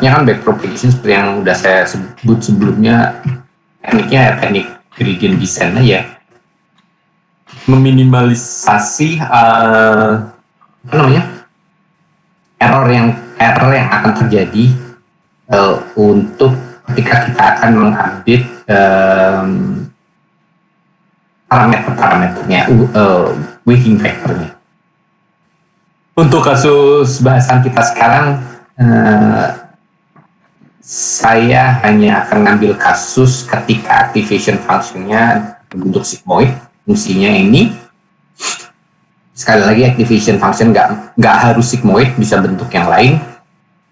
konsepnya kan backpropagation seperti yang udah saya sebut sebelumnya, tekniknya teknik gradient descent aja, meminimalisasi error yang akan terjadi untuk ketika kita akan mengupdate parameternya, weighting factornya. Untuk kasus bahasan kita sekarang, saya hanya akan ngambil kasus ketika activation function-nya berbentuk sigmoid. Fungsinya ini, sekali lagi activation function nggak harus sigmoid, bisa bentuk yang lain.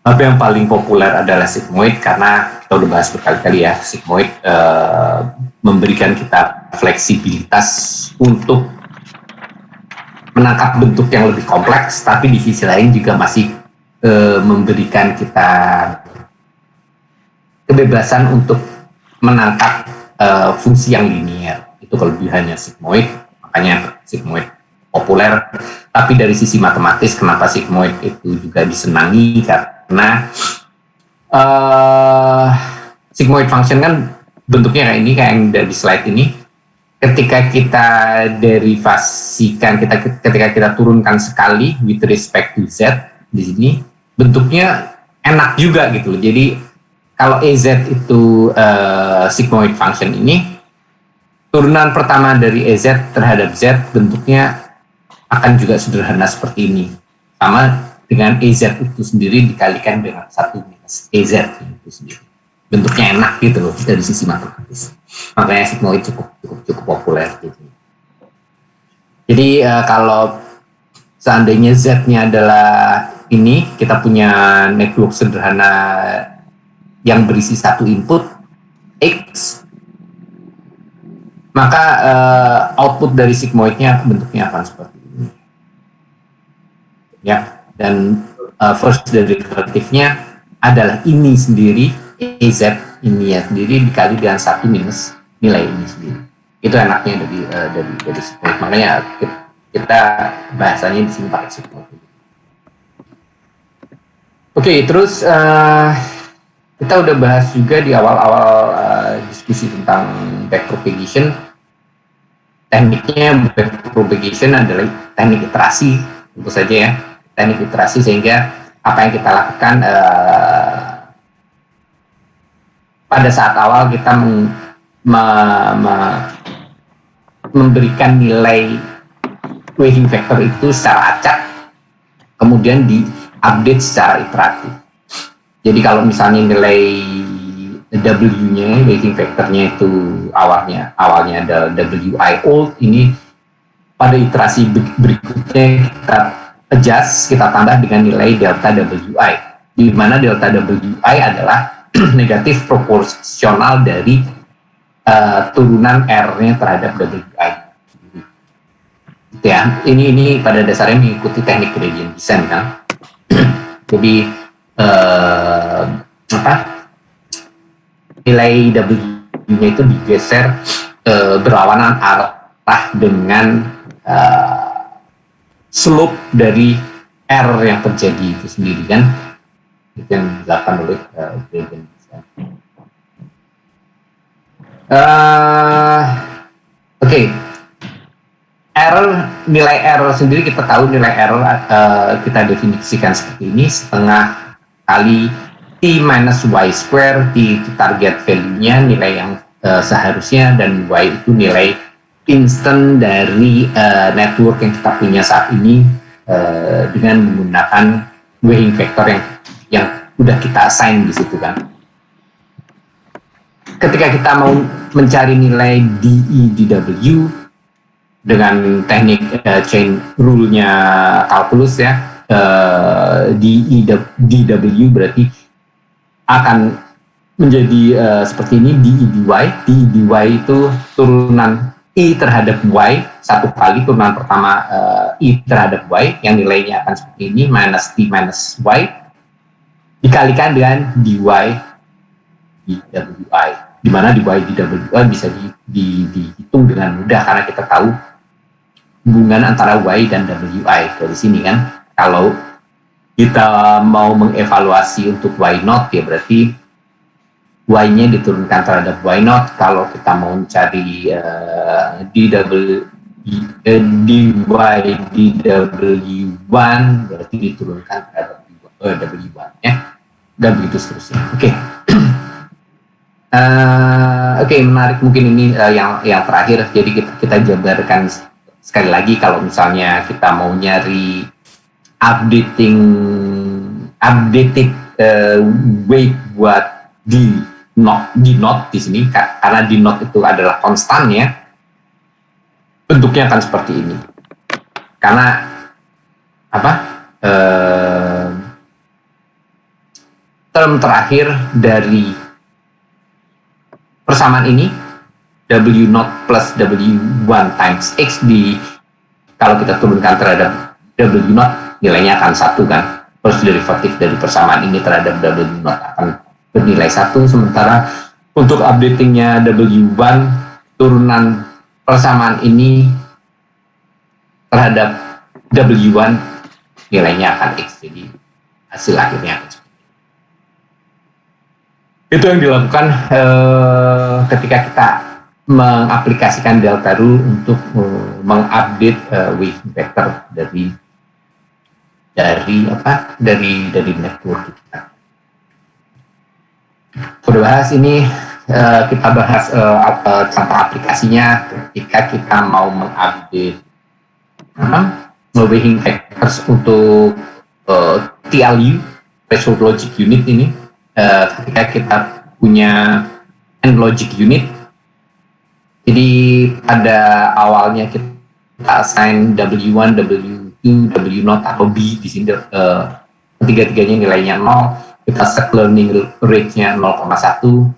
Tapi yang paling populer adalah sigmoid karena kita udah bahas berkali-kali ya, sigmoid memberikan kita fleksibilitas untuk menangkap bentuk yang lebih kompleks, tapi di sisi lain juga masih memberikan kita kebebasan untuk menangkap fungsi yang linear. Itu kelebihannya sigmoid, makanya sigmoid populer. Tapi dari sisi matematis, kenapa sigmoid itu juga disenangi? Karena sigmoid function kan bentuknya kayak ini, kayak yang dari slide ini. Ketika kita derivasikan, ketika kita turunkan sekali with respect to z di sini, bentuknya enak juga gitu. Jadi kalau ez itu sigmoid function ini, turunan pertama dari ez terhadap z bentuknya akan juga sederhana seperti ini, sama dengan ez itu sendiri dikalikan dengan 1 minus ez itu sendiri. Bentuknya enak gitu loh dari sisi matematis. Makanya sigmoid cukup populer gitu. Jadi kalau seandainya z-nya adalah ini, kita punya network sederhana yang berisi satu input x, maka output dari sigmoidnya bentuknya akan seperti ini. Ya, dan first derivative-nya adalah ini sendiri, ez ini ya sendiri dikali dengan 1 minus nilai ini sendiri. Itu enaknya dari sigmoid. Makanya kita bahasanya di sini pakai sigmoid. Oke, terus kita udah bahas juga di awal-awal diskusi tentang backpropagation. Tekniknya backpropagation adalah teknik iterasi, tentu saja ya, teknik iterasi, sehingga apa yang kita lakukan pada saat awal kita memberikan nilai weighting factor itu secara acak, kemudian diupdate secara iteratif. Jadi kalau misalnya nilai W-nya, weighting factor-nya itu awalnya adalah WI old, ini pada iterasi berikutnya kita adjust, kita tambah dengan nilai delta WI, di mana delta WI adalah negatif proporsional dari turunan R-nya terhadap WI. Gitu ya. Ini pada dasarnya mengikuti teknik gradient descent kan. Jadi nilai W-nya itu digeser berlawanan arah dengan slope dari R yang terjadi itu sendiri kan. Itu yang dilakukan oleh gradient descent. Oke. Nilai R sendiri kita tahu, nilai R kita definisikan seperti ini, setengah kali T minus Y square. T itu target value-nya, nilai yang seharusnya, dan Y itu nilai instant dari network yang kita punya saat ini dengan menggunakan weighting factor yang udah kita assign di situ kan. Ketika kita mau mencari nilai DE dW dengan teknik chain rule-nya kalkulus ya, dW berarti akan menjadi seperti ini, dE dy itu turunan I terhadap Y, satu kali turunan pertama I terhadap Y yang nilainya akan seperti ini, minus T minus Y dikalikan dengan dy dWi, di mana dy dWi bisa dihitung dengan mudah karena kita tahu hubungan antara Y dan WI dari sini kan. Kalau kita mau mengevaluasi untuk y not, ya berarti y-nya diturunkan terhadap y not. Kalau kita mau mencari dw1 berarti diturunkan terhadap w1 ya, dan begitu seterusnya. Oke. Oke, menarik. Mungkin ini yang terakhir. Jadi kita jabarkan sekali lagi, kalau misalnya kita mau nyari updated weight buat di not di sini, karena di not itu adalah konstan ya, bentuknya akan seperti ini. Karena apa? Term terakhir dari persamaan ini, W0 plus W1 times X, kalau kita turunkan terhadap W0, nilainya akan 1 kan. First derivative dari persamaan ini terhadap W0 akan bernilai 1, sementara untuk updatingnya W1, turunan persamaan ini terhadap W1, nilainya akan X. Jadi hasil akhirnya akan seperti itu. Itu yang dilakukan ketika kita mengaplikasikan delta rule untuk mengupdate wave vector dari network kita. Udah bahas ini, kita bahas contoh aplikasinya ketika kita mau mengupdate waving vectors untuk TLU, threshold logic unit ini. Ketika kita punya AND logic unit, jadi pada awalnya kita assign W1, W2, W0 atau B di sini, ketiga-tiganya nilainya 0, kita set learning rate-nya 0,1,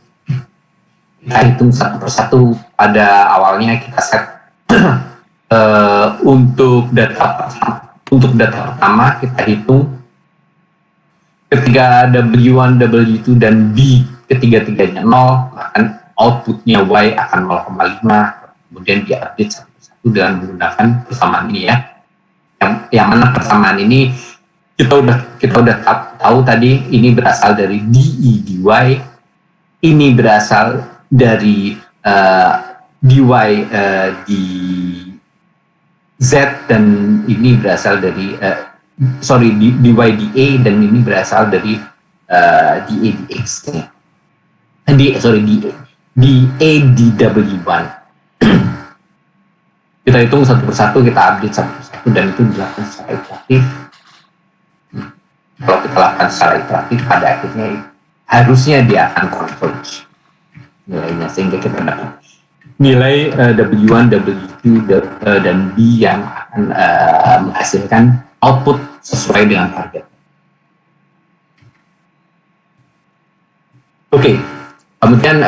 kita hitung satu persatu. Pada awalnya kita set untuk data pertama kita hitung ketika W1, W2, dan B ketiga-tiganya 0, maka outputnya Y akan 0,5, kemudian diupdate satu persatu dengan menggunakan persamaan ini ya. Yang mana persamaan ini kita udah tahu tadi, ini berasal dari dE dy, ini berasal dari dy di z, dan ini berasal dari dy di A, dan ini berasal dari dA di X ya. dA di W1. Kita hitung satu persatu, kita update satu persatu, dan itu dilakukan secara iteratif. Kalau kita lakukan secara iteratif, pada akhirnya harusnya dia akan converge nilainya, sehingga kita dapat nilai W1, W2, dan B yang akan menghasilkan output sesuai dengan target. Oke, kemudian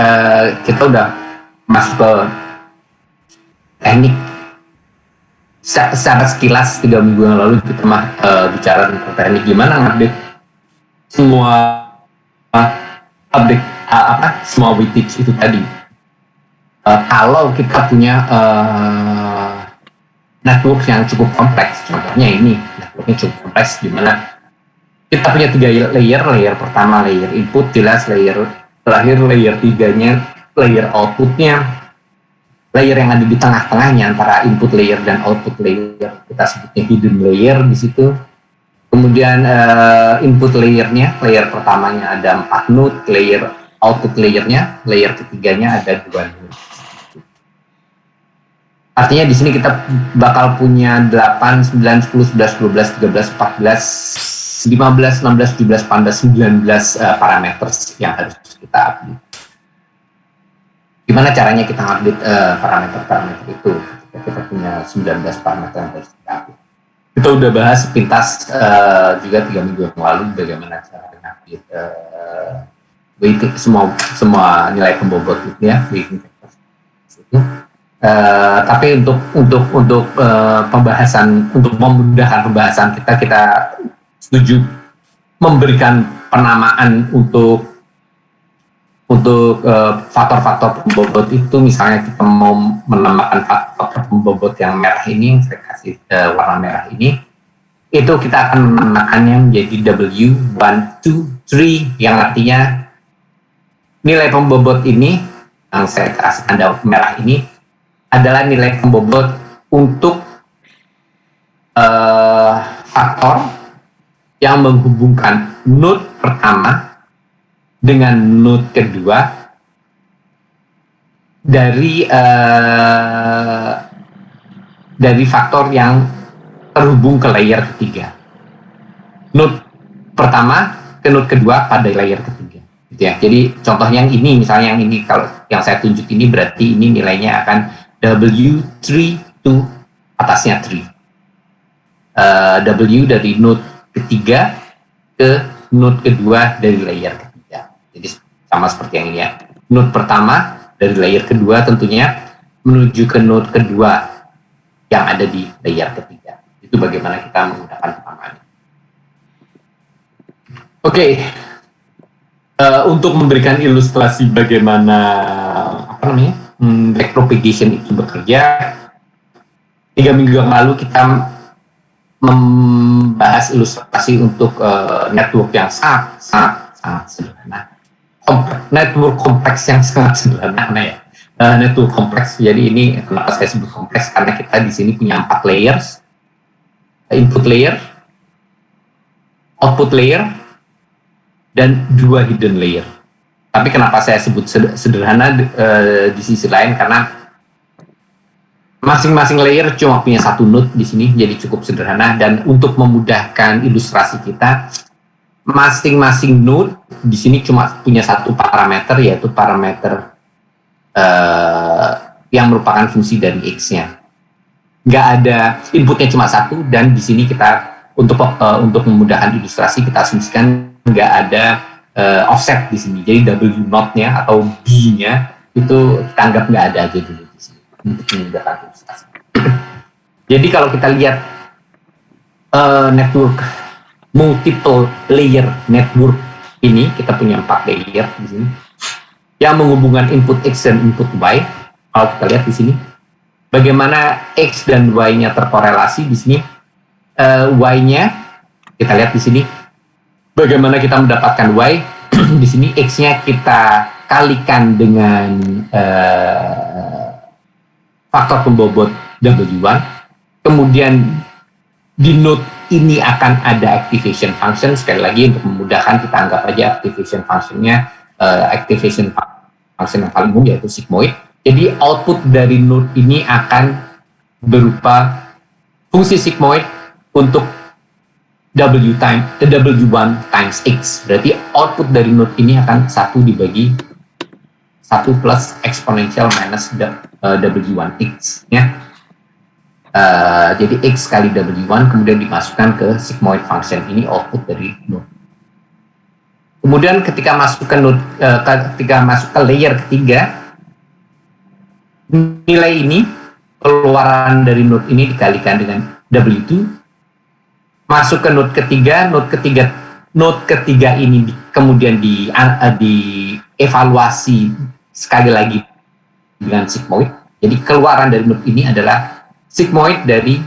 kita udah masuk ke teknik. Secara sekilas 3 minggu yang lalu kita bicara tentang teknik gimana ngupdate semua semua weightage itu tadi. Kalau kita punya network yang cukup kompleks, contohnya ini networknya cukup kompleks, di mana kita punya 3 layer pertama layer input, jelas layer terakhir layer 3-nya layer outputnya, layer yang ada di tengah-tengahnya antara input layer dan output layer kita sebutnya hidden layer di situ. Kemudian input layernya, layer pertamanya ada 4 node, layer output layernya, layer ketiganya ada 2 node. Artinya di sini kita bakal punya 8, 9, 10, 11, 12, 13, 14, 15, 16, 17, 18, 19 parameter yang harus kita update. Gimana caranya kita update parameter-parameter itu? Kita punya 19 parameter yang harus kita update. Kita udah bahas sepintas juga 3 minggu yang lalu bagaimana cara update weighting semua nilai pembobot itu ya, weighting factors itu. Tapi untuk pembahasan, untuk memudahkan pembahasan kita setuju memberikan penamaan untuk faktor-faktor pembobot itu. Misalnya kita mau menambahkan faktor pembobot yang merah ini, yang saya kasih warna merah ini, itu kita akan menamakannya menjadi W1, 2, 3, yang artinya nilai pembobot ini yang saya kasih tanda merah ini adalah nilai pembobot untuk faktor yang menghubungkan node pertama dengan node kedua dari faktor yang terhubung ke layer ketiga. Node pertama ke node kedua pada layer ketiga. Gitu ya. Jadi contoh yang ini, misalnya yang ini, kalau yang saya tunjuk ini berarti ini nilainya akan W3 to atasnya 3. W dari node ketiga ke node kedua dari layer ketiga. Jadi sama seperti yang ini ya. Node pertama dari layer kedua tentunya menuju ke node kedua yang ada di layer ketiga. Itu bagaimana kita menggunakan penamaan. Oke. Untuk memberikan ilustrasi bagaimana backpropagation itu bekerja, 3 minggu yang lalu kita membahas ilustrasi untuk network yang sangat sederhana, network kompleks yang sangat sederhana ya. Network kompleks. Jadi ini kenapa saya sebut kompleks, karena kita di sini punya 4 layers: input layer, output layer, dan 2 hidden layer. Tapi kenapa saya sebut sederhana di sisi lain, karena masing-masing layer cuma punya 1 node di sini, jadi cukup sederhana. Dan untuk memudahkan ilustrasi kita, masing-masing node di sini cuma punya 1 parameter, yaitu parameter yang merupakan fungsi dari x-nya. Nggak ada, inputnya cuma 1, dan di sini kita untuk memudahkan ilustrasi kita asumsikan nggak ada offset di sini. Jadi W0-nya atau B-nya itu kita anggap nggak ada aja dulu di sini untuk memudahkan ilustrasi. Jadi kalau kita lihat network multiple layer network ini, kita punya 4 layer di sini yang menghubungkan input X dan input Y. Kalau kita lihat di sini, bagaimana X dan Y-nya terkorelasi di sini. Y-nya kita lihat di sini, bagaimana kita mendapatkan Y. Di sini X-nya kita kalikan dengan faktor pembobot W1. Kemudian di node ini akan ada activation function. Sekali lagi untuk memudahkan kita anggap aja activation function-nya activation function yang paling umum, yaitu sigmoid. Jadi output dari node ini akan berupa fungsi sigmoid untuk W1 times X. Berarti output dari node ini akan 1 dibagi 1 plus exponential minus W1X ya. Jadi X kali W1 kemudian dimasukkan ke sigmoid function, ini output dari node. Kemudian ketika masuk ke node, ketika masuk ke layer ketiga, nilai ini, keluaran dari node ini dikalikan dengan W2, masuk ke node ketiga. Node ketiga ini kemudian dievaluasi sekali lagi dengan sigmoid. Jadi keluaran dari node ini adalah sigmoid dari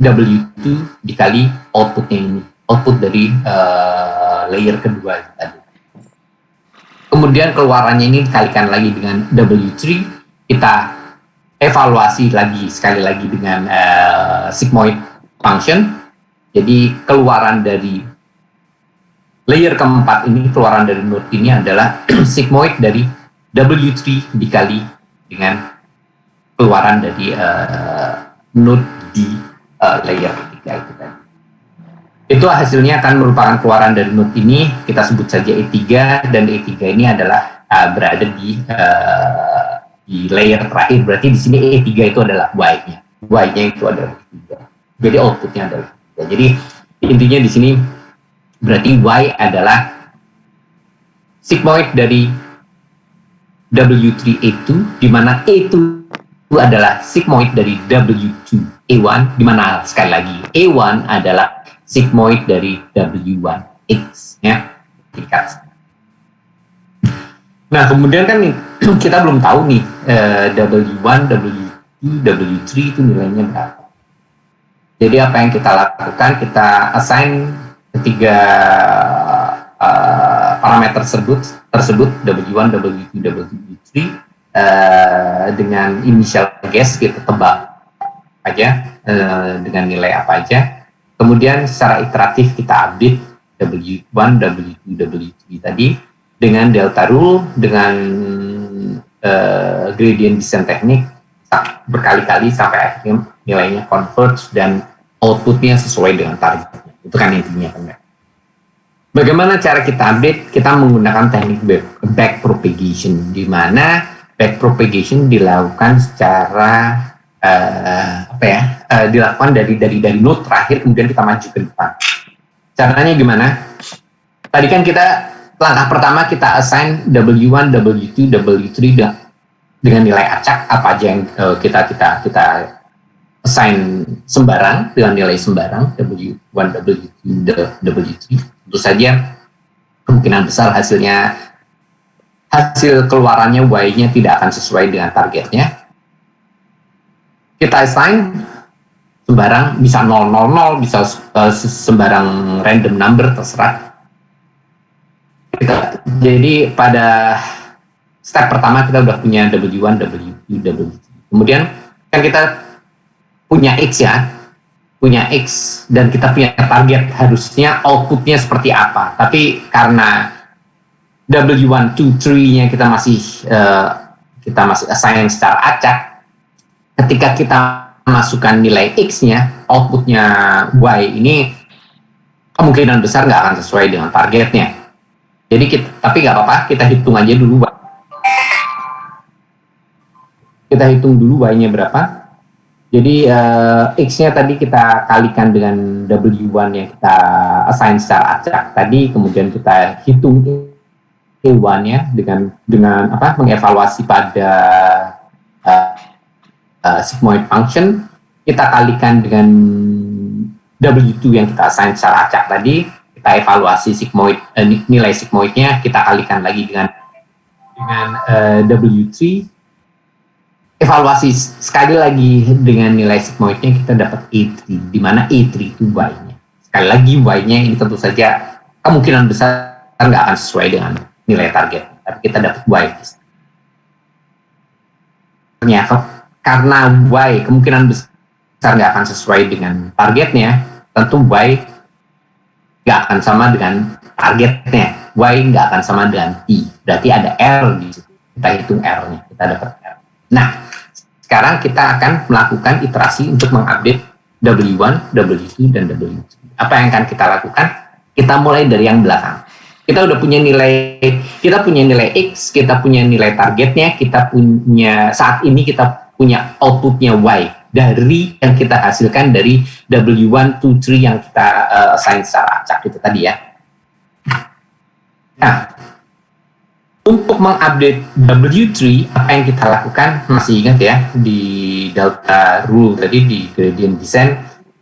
W2 dikali outputnya ini, output dari layer kedua tadi. Kemudian keluarannya ini dikalikan lagi dengan W3, kita evaluasi lagi sekali lagi dengan sigmoid function. Jadi keluaran dari layer keempat ini, keluaran dari node ini adalah sigmoid dari W3 dikali dengan keluaran dari node di layer ketiga itu tadi. Itu hasilnya akan merupakan keluaran dari node ini, kita sebut saja E3, dan E3 ini adalah berada di layer terakhir. Berarti di sini E3 itu adalah Y-nya. Y-nya itu adalah E3. Jadi outputnya adalah E3. Jadi intinya di sini berarti Y adalah sigmoid dari W3A2, di mana A2 itu adalah sigmoid dari W2A1, di mana sekali lagi A1 adalah sigmoid dari W1X ya. Nah, kemudian kan kita belum tahu nih W1, W2, W3 itu nilainya berapa. Jadi apa yang kita lakukan, kita assign ketiga parameter tersebut W1, W2, W3 dengan initial guess, kita tebak aja dengan nilai apa aja. Kemudian secara iteratif kita update W1, W2, W3 tadi dengan delta rule, dengan gradient descent technique berkali-kali sampai akhirnya nilainya converge dan outputnya sesuai dengan targetnya. Itu kan intinya kan. Bagaimana cara kita update? Kita menggunakan teknik back propagation, di mana back propagation dilakukan secara dilakukan dari node terakhir kemudian kita maju ke depan. Caranya gimana? Tadi kan kita langkah pertama kita assign W1, W2, W3 dengan nilai acak apa aja yang kita assign sembarang dengan nilai sembarang W1, W2, W3. Tentu saja kemungkinan besar hasil keluarannya Y-nya tidak akan sesuai dengan targetnya. Kita assign sembarang, bisa 000, bisa sembarang random number, terserah. Jadi pada step pertama kita udah punya W1, W2, W3. Kemudian kan kita punya X ya, punya X dan kita punya target harusnya outputnya seperti apa. Tapi karena W1, 2, 3-nya kita masih assign secara acak, ketika kita masukkan nilai X-nya, outputnya Y ini kemungkinan besar nggak akan sesuai dengan targetnya. Jadi tapi nggak apa-apa, kita hitung aja dulu. Kita hitung dulu Y-nya berapa. Jadi X-nya tadi kita kalikan dengan W1 yang kita assign secara acak tadi, kemudian kita hitung Y-nya dengan mengevaluasi pada sigmoid function, kita kalikan dengan W2 yang kita assign secara acak tadi, kita evaluasi nilai sigmoidnya, kita kalikan lagi dengan W3, evaluasi sekali lagi dengan nilai sigmoidnya, kita dapat A3, di mana A3 itu Y-nya. Sekali lagi Y-nya ini tentu saja kemungkinan besar nggak akan sesuai dengan nilai target, tapi kita dapat Y. Ternyata karena Y kemungkinan besar nggak akan sesuai dengan targetnya, tentu Y nggak akan sama dengan targetnya, Y nggak akan sama dengan T, berarti ada R di situ. Kita hitung R-nya, kita dapat R. Nah, sekarang kita akan melakukan iterasi untuk mengupdate W1, W2, dan W3. Apa yang akan kita lakukan? Kita mulai dari yang belakang. Kita udah punya nilai X, kita punya nilai targetnya, saat ini kita punya outputnya Y dari yang kita hasilkan dari W1, 2, 3 yang kita assign secara acak itu tadi ya. Nah, untuk mengupdate W3, apa yang kita lakukan? Masih ingat ya, di delta rule tadi, di gradient descent,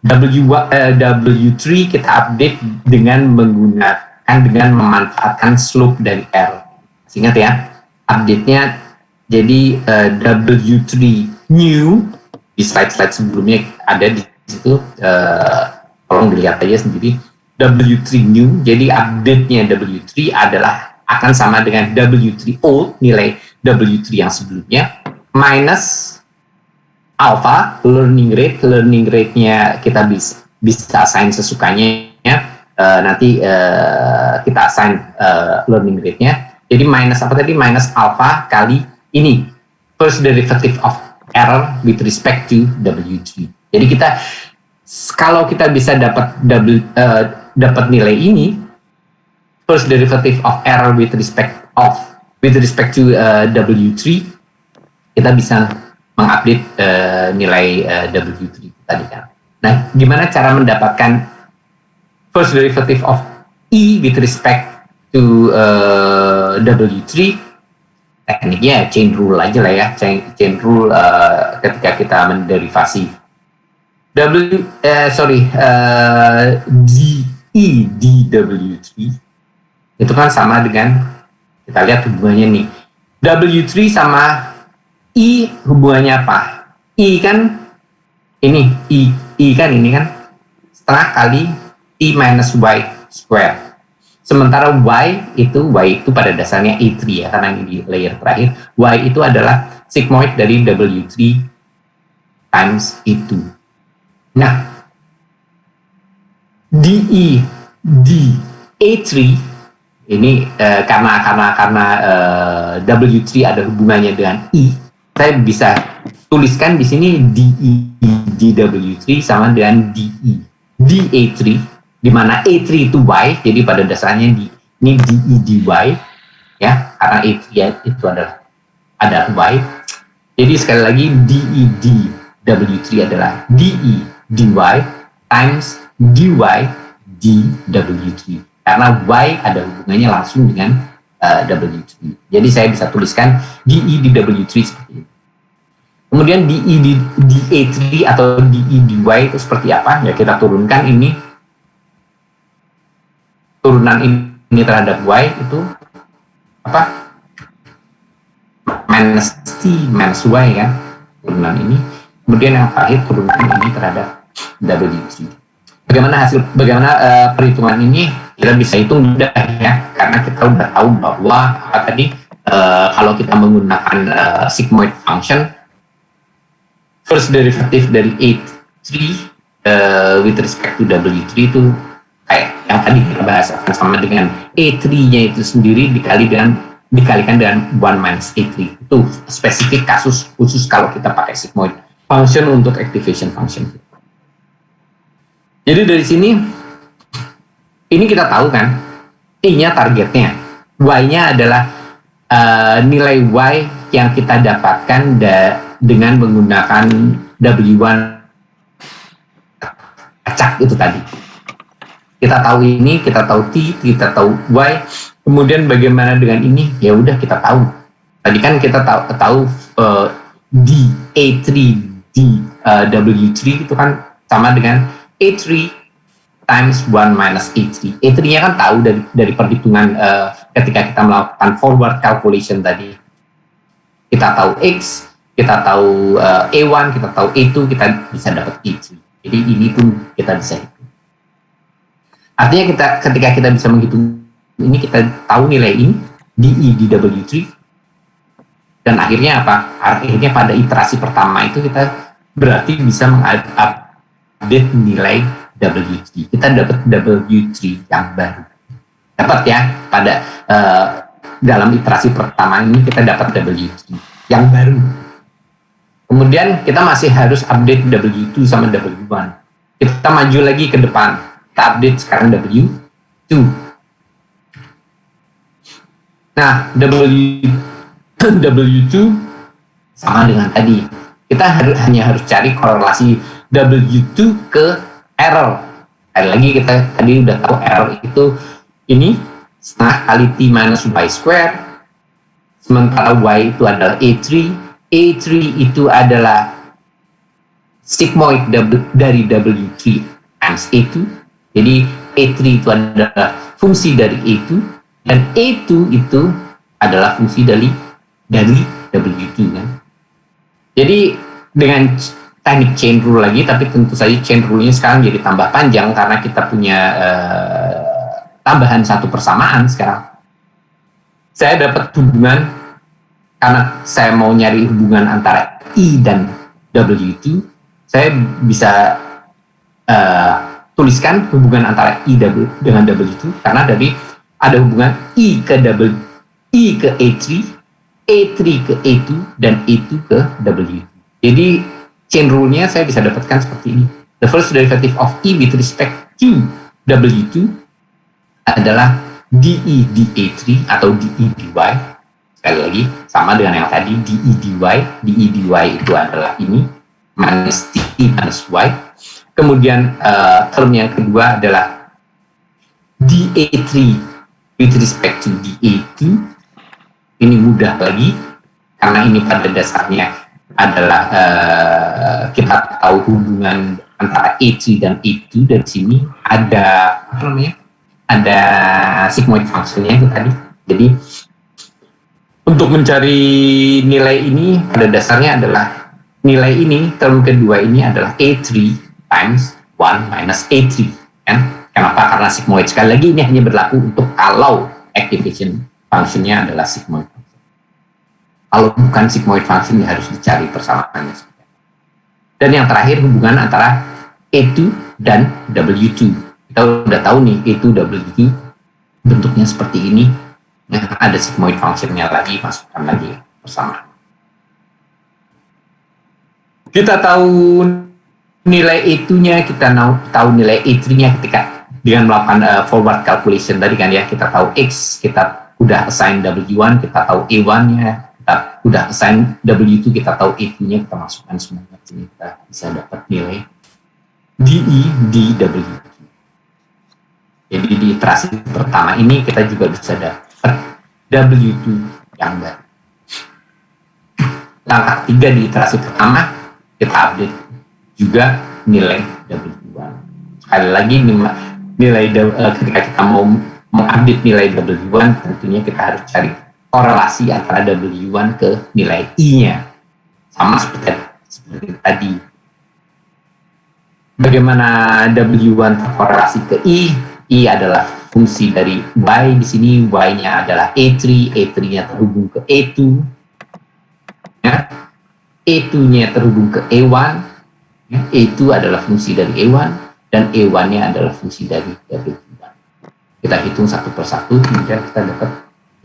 W3 kita update dengan memanfaatkan slope dari R. Masih ingat ya, update-nya jadi W3 new, di slide-slide sebelumnya ada di situ, tolong dilihat aja sendiri. W3 new, jadi update-nya W3 akan sama dengan W3 old, nilai W3 yang sebelumnya, minus alpha, learning rate-nya kita bisa assign sesukanya ya. Nanti kita assign learning rate-nya. Jadi minus apa tadi? Minus alpha kali ini, first derivative of error with respect to W3. Jadi kalau kita bisa dapat nilai ini, first derivative of error with respect to W3, kita bisa mengupdate nilai W3 tadi kan. Nah, gimana cara mendapatkan first derivative of E with respect to W3? Tekniknya chain rule aja lah ya, chain rule ketika kita menderivasi DE dW3 itu kan sama dengan, kita lihat hubungannya nih, W3 sama E hubungannya apa? E kan ini, E I kan ini kan setengah kali T minus Y square. Sementara Y itu pada dasarnya A3 ya, karena ini di layer terakhir. Y itu adalah sigmoid dari W3 times A2. Nah, DE di A3 ini karena W3 ada hubungannya dengan I, saya bisa tuliskan di sini DE di W3 sama dengan DE di A3, di mana A3 itu Y, jadi pada dasarnya ini DE di Y ya, karena A3 itu adalah Y. Jadi sekali lagi DE di W3 adalah DE dy times dy di W3, karena Y ada hubungannya langsung dengan W3. Jadi saya bisa tuliskan DE di W3 seperti ini. Kemudian DE di A3 atau DE dy itu seperti apa? Ya kita turunkan ini, turunan ini terhadap Y itu apa? Minus T minus Y kan, turunan ini. Kemudian yang terakhir turunan ini terhadap W3. Bagaimana perhitungan ini kita bisa hitung mudah ya, karena kita udah tahu bahwa kalau kita menggunakan sigmoid function, first derivative dari A3 with respect to W3 itu kayak yang tadi kita bahas, akan sama dengan A3-nya itu sendiri dikalikan dengan 1 minus A3. Itu spesifik kasus khusus kalau kita pakai sigmoid function untuk activation function. Jadi dari sini, ini kita tahu kan, I-nya targetnya, Y-nya adalah nilai Y yang kita dapatkan dengan menggunakan W1 acak itu tadi. Kita tahu ini, kita tahu T, kita tahu Y, kemudian bagaimana dengan ini? Ya udah kita tahu. Tadi kan kita tahu di A3 di W3 itu kan sama dengan A3 times 1 minus A3. A3-nya kan tahu dari perhitungan ketika kita melakukan forward calculation tadi. Kita tahu X, kita tahu A1, kita tahu A2, kita bisa dapat A3. Jadi ini pun kita bisa hitung. Artinya ketika kita bisa menghitung ini, kita tahu nilai ini, DE di W3, dan akhirnya apa? Akhirnya pada iterasi pertama itu kita berarti bisa mengupdate nilai W3. Kita dapat W3 yang baru. Dapat ya, pada dalam iterasi pertama ini kita dapat W3 yang baru. Kemudian kita masih harus update W2 sama W1. Kita maju lagi ke depan. Kita update sekarang W2. Nah, W2 sama dengan tadi. Kita hanya harus cari korelasi W2 ke error. Lagi kita tadi udah tahu error itu ini setengah kali T minus Y square. Sementara Y itu adalah A3. A3 itu adalah sigmoid dari W3 times A2. Jadi A3 itu adalah fungsi dari A2, dan A2 itu adalah fungsi dari W2 kan. Jadi dengan teknik chain rule lagi, tapi tentu saja chain rule-nya sekarang jadi tambah panjang karena kita punya tambahan satu persamaan sekarang. Saya dapat hubungan, karena saya mau nyari hubungan antara I dan W2, saya bisa tuliskan hubungan antara I dengan W2, karena dari ada hubungan I ke A3, A3 ke A2, dan A2 ke W2. Jadi chain rule-nya saya bisa dapatkan seperti ini. The first derivative of I with respect to W2 adalah DE di A3 atau DE dy. Sekali lagi, sama dengan yang tadi, DE dy. DE dy itu adalah ini, minus T minus Y. Kemudian term yang kedua adalah dA3 with respect to dA2. Ini mudah lagi, karena ini pada dasarnya adalah kita tahu hubungan antara A3 dan A2. Dari sini ada apa namanya? Ada sigmoid function-nya itu tadi. Jadi untuk mencari nilai ini pada dasarnya adalah nilai ini, term kedua ini adalah A3 times 1 minus A3. Kan? Kenapa? Karena sigmoid. Sekali lagi ini hanya berlaku untuk kalau activation function-nya adalah sigmoid. Kalau bukan sigmoid function ya harus dicari persamaannya. Dan yang terakhir hubungan antara A2 dan W2. Kita udah tahu nih A2 W2 bentuknya seperti ini. Nah, ada sigmoid function-nya lagi, masukkan lagi persamaan. Kita tahu nilai A2-nya, kita tahu nilai A3-nya ketika dengan melakukan forward calculation tadi kan ya, kita tahu X, kita udah assign W1, kita tahu A1-nya, kita udah assign W2, kita tahu A2-nya, kita masukkan semuanya sini, kita bisa dapat nilai DE di W2. Jadi di iterasi pertama ini kita juga bisa dapat W2 yang baru. Langkah ketiga di iterasi pertama, kita update juga nilai W1. Sekali lagi nilai ketika kita mau mengupdate nilai W1, tentunya kita harus cari korelasi antara W1 ke nilai I-nya. Sama seperti tadi. Bagaimana W1 terkorelasi ke I? I adalah fungsi dari Y di sini, Y-nya adalah A3, A3-nya terhubung ke A2. Ya. A2-nya terhubung ke A1. Ya. A2 adalah fungsi dari A1 dan A1-nya adalah fungsi dari W1. Kita hitung satu persatu, kemudian kita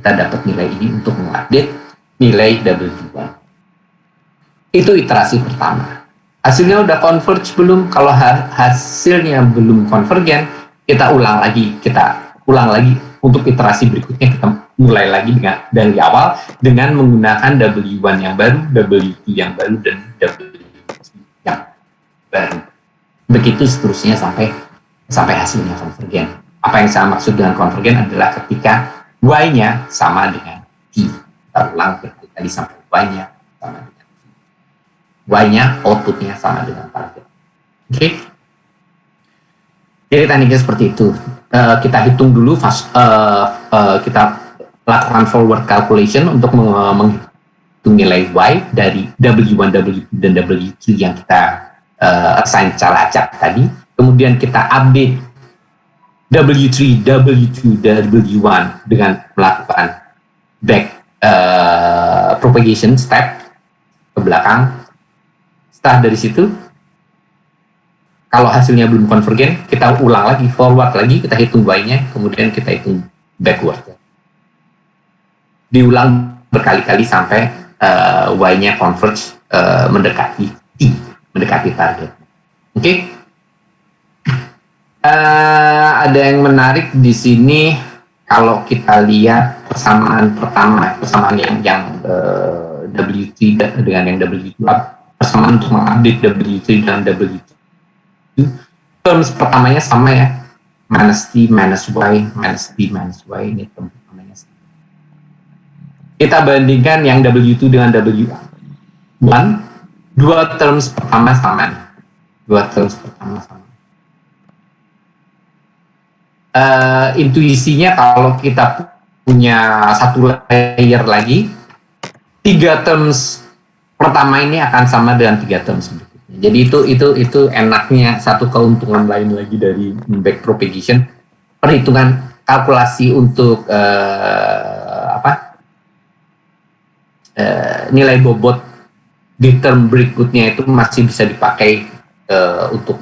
dapat nilai ini untuk mengupdate nilai W1. Itu iterasi pertama. Hasilnya udah converge belum? Kalau hasilnya belum konvergen, kita ulang lagi untuk iterasi berikutnya, kita mulai lagi dari awal dengan menggunakan W1 yang baru, W2 yang baru, dan W3 yang baru. Begitu seterusnya sampai hasilnya konvergen. Apa yang saya maksud dengan konvergen adalah ketika Y-nya sama dengan T. Kita ulang berkali-kali sampai Y-nya sama dengan T. Y-nya, output-nya sama dengan target. Oke? Jadi tekniknya seperti itu. Kita hitung dulu, kita lakukan forward calculation untuk menghitung nilai Y dari W1, W2, dan W3 yang kita assign secara acak tadi. Kemudian kita update W3, W2, dan W1 dengan melakukan back propagation step ke belakang. Setelah dari situ, kalau hasilnya belum konvergen, kita ulang lagi, forward lagi, kita hitung Y-nya, kemudian kita hitung backward. Diulang berkali-kali sampai Y-nya converge mendekati T, mendekati target. Oke? Ada yang menarik di sini, kalau kita lihat persamaan pertama, persamaan yang W3 dengan yang W2, persamaan untuk mengupdate W3 dan W2. Terms pertamanya sama ya, minus T, minus Y, minus T, minus Y, ini term pertamanya sama. Kita bandingkan yang W2 dengan W1, dua terms pertama sama. Intuisinya kalau kita punya satu layer lagi, 3 terms pertama ini akan sama dengan 3 terms berikutnya. Jadi itu enaknya, satu keuntungan lain lagi dari back propagation, perhitungan kalkulasi untuk nilai bobot di term berikutnya itu masih bisa dipakai untuk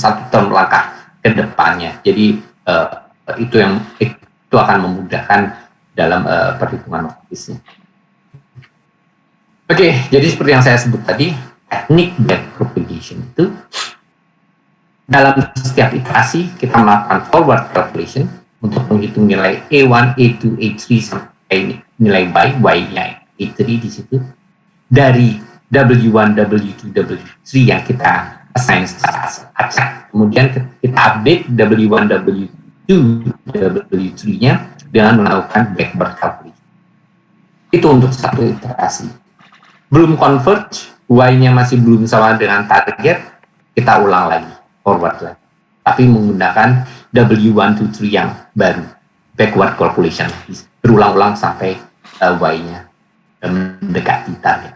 satu term langkah ke depannya. Jadi itu akan memudahkan dalam perhitungan matematisnya. Oke, jadi seperti yang saya sebut tadi, teknik back propagation itu dalam setiap iterasi kita melakukan forward calculation untuk menghitung nilai A1, A2, A3 sampai nilai Y-nya A3 di situ dari W1, W2, W3 yang kita assign secara acak. Kemudian kita update W1, W2, W3-nya dengan melakukan backward calculation. Itu untuk satu iterasi. Belum converge, Y-nya masih belum sama dengan target, kita ulang lagi, forward lagi. Tapi menggunakan W1, 2, 3 yang baru, backward calculation. Berulang-ulang sampai Y-nya mendekati target.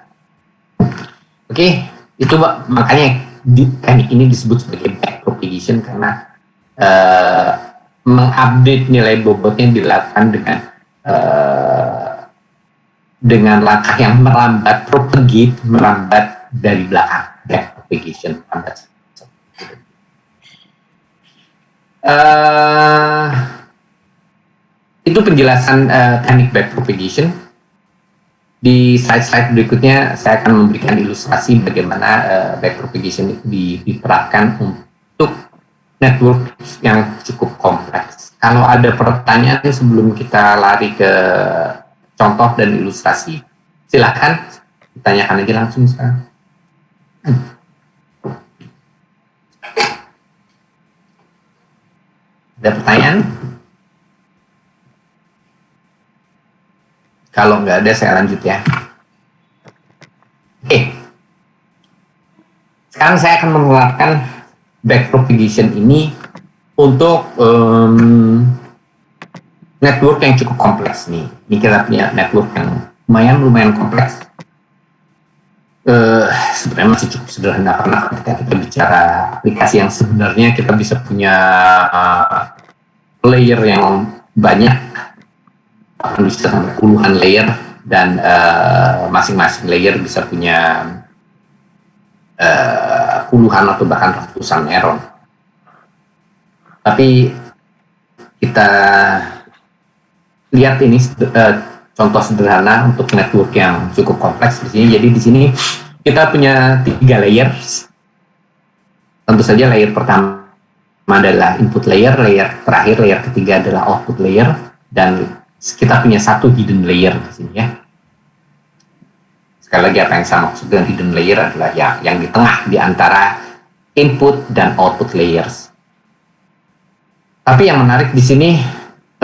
Oke, itu makanya teknik ini disebut sebagai backpropagation karena mengupdate nilai bobotnya dilakukan dengan langkah yang merambat, propagate, merambat dari belakang, backpropagation. Itu penjelasan teknik backpropagation. Di slide-slide berikutnya saya akan memberikan ilustrasi bagaimana backpropagation itu diterapkan untuk network yang cukup kompleks. Kalau ada pertanyaan sebelum kita lari ke contoh dan ilustrasi, silakan ditanyakan aja langsung sekarang. Ada pertanyaan? Kalau nggak ada, saya lanjut ya. Oke. Sekarang saya akan menerapkan backpropagation ini untuk network yang cukup kompleks nih. Ini kita punya network yang lumayan kompleks. Sebenarnya masih cukup sederhana karena ketika kita bicara aplikasi yang sebenarnya kita bisa punya layer yang banyak, bisa sampai puluhan layer, dan masing-masing layer bisa punya puluhan atau bahkan ratusan neuron. Tapi kita lihat ini contoh sederhana untuk network yang cukup kompleks di sini. Jadi di sini kita punya 3 layers. Tentu saja layer pertama adalah input layer, layer terakhir, layer ketiga adalah output layer, dan kita punya 1 hidden layer di sini ya. Sekali lagi apa yang saya maksud dengan hidden layer adalah yang di tengah di antara input dan output layers. Tapi yang menarik di sini,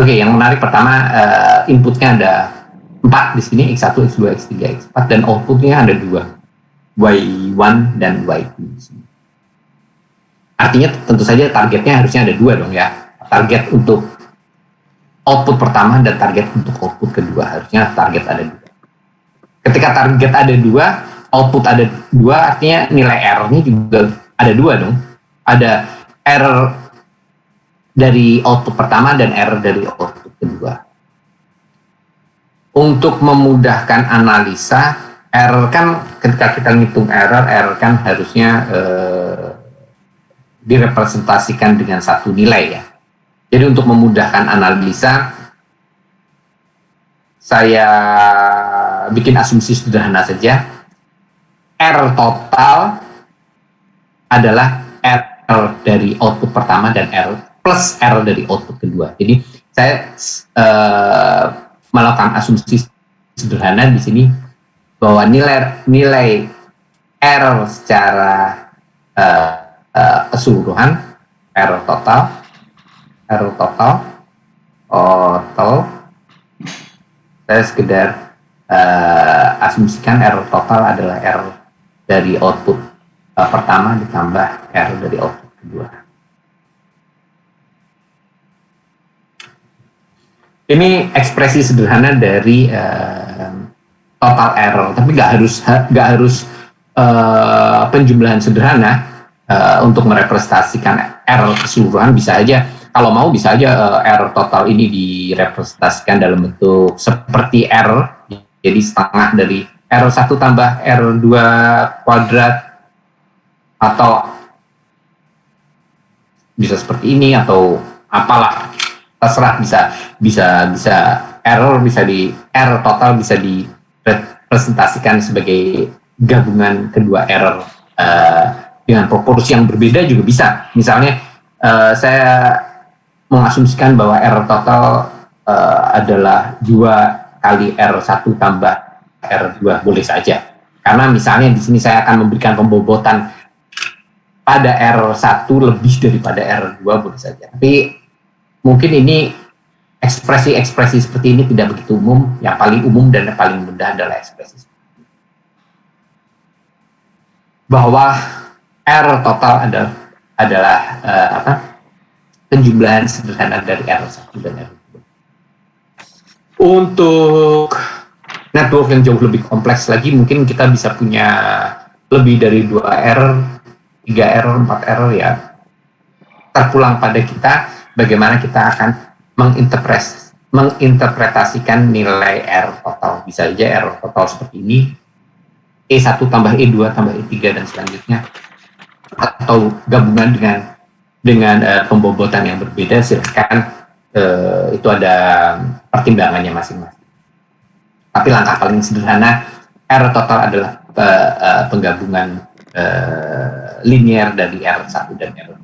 yang menarik pertama inputnya ada 4 di sini, X1, X2, X3, X4, dan outputnya ada 2, Y1 dan Y2 di sini. Artinya tentu saja targetnya harusnya ada 2 dong ya. Target untuk output pertama dan target untuk output kedua, harusnya target ada 2. Ketika target ada 2, output ada 2, artinya nilai R-nya juga ada 2 dong. Ada R dari output pertama dan R dari output kedua. Untuk memudahkan analisa, R kan ketika kita ngitung error, R kan harusnya direpresentasikan dengan 1 nilai ya. Jadi untuk memudahkan analisa, saya bikin asumsi sederhana saja. R total adalah R dari output pertama dan R plus R dari output kedua. Jadi saya melakukan asumsi sederhana di sini bahwa nilai R secara keseluruhan, R total, saya sekedar asumsikan R total adalah R dari output pertama ditambah R dari output kedua. Ini ekspresi sederhana dari total error, tapi nggak harus penjumlahan sederhana untuk merepresentasikan error keseluruhan. Bisa aja, kalau mau bisa aja error total ini direpresentasikan dalam bentuk seperti R, jadi setengah dari R1 tambah R2 kuadrat, atau bisa seperti ini, atau apalah, terserah. Bisa error, bisa R total bisa direpresentasikan sebagai gabungan kedua error dengan proporsi yang berbeda juga bisa. Misalnya saya mengasumsikan bahwa R total adalah 2 kali R1 tambah R2, boleh saja. Karena misalnya di sini saya akan memberikan pembobotan pada R1 lebih daripada R2, boleh saja. Tapi mungkin ini ekspresi-ekspresi seperti ini tidak begitu umum. Yang paling umum dan yang paling mudah adalah ekspresi bahwa R total adalah penjumlahan sederhana dari R1 dan R2. Untuk network yang jauh lebih kompleks lagi, mungkin kita bisa punya lebih dari 2 R, error, 4 error ya terpulang pada kita bagaimana kita akan menginterpretasikan nilai error total. Bisa saja error total seperti ini, E1 tambah E2 tambah E3 dan selanjutnya, atau gabungan dengan pembobotan yang berbeda. Silakan, itu ada pertimbangannya masing-masing. Tapi langkah paling sederhana, error total adalah penggabungan linear dari R1 dan R2.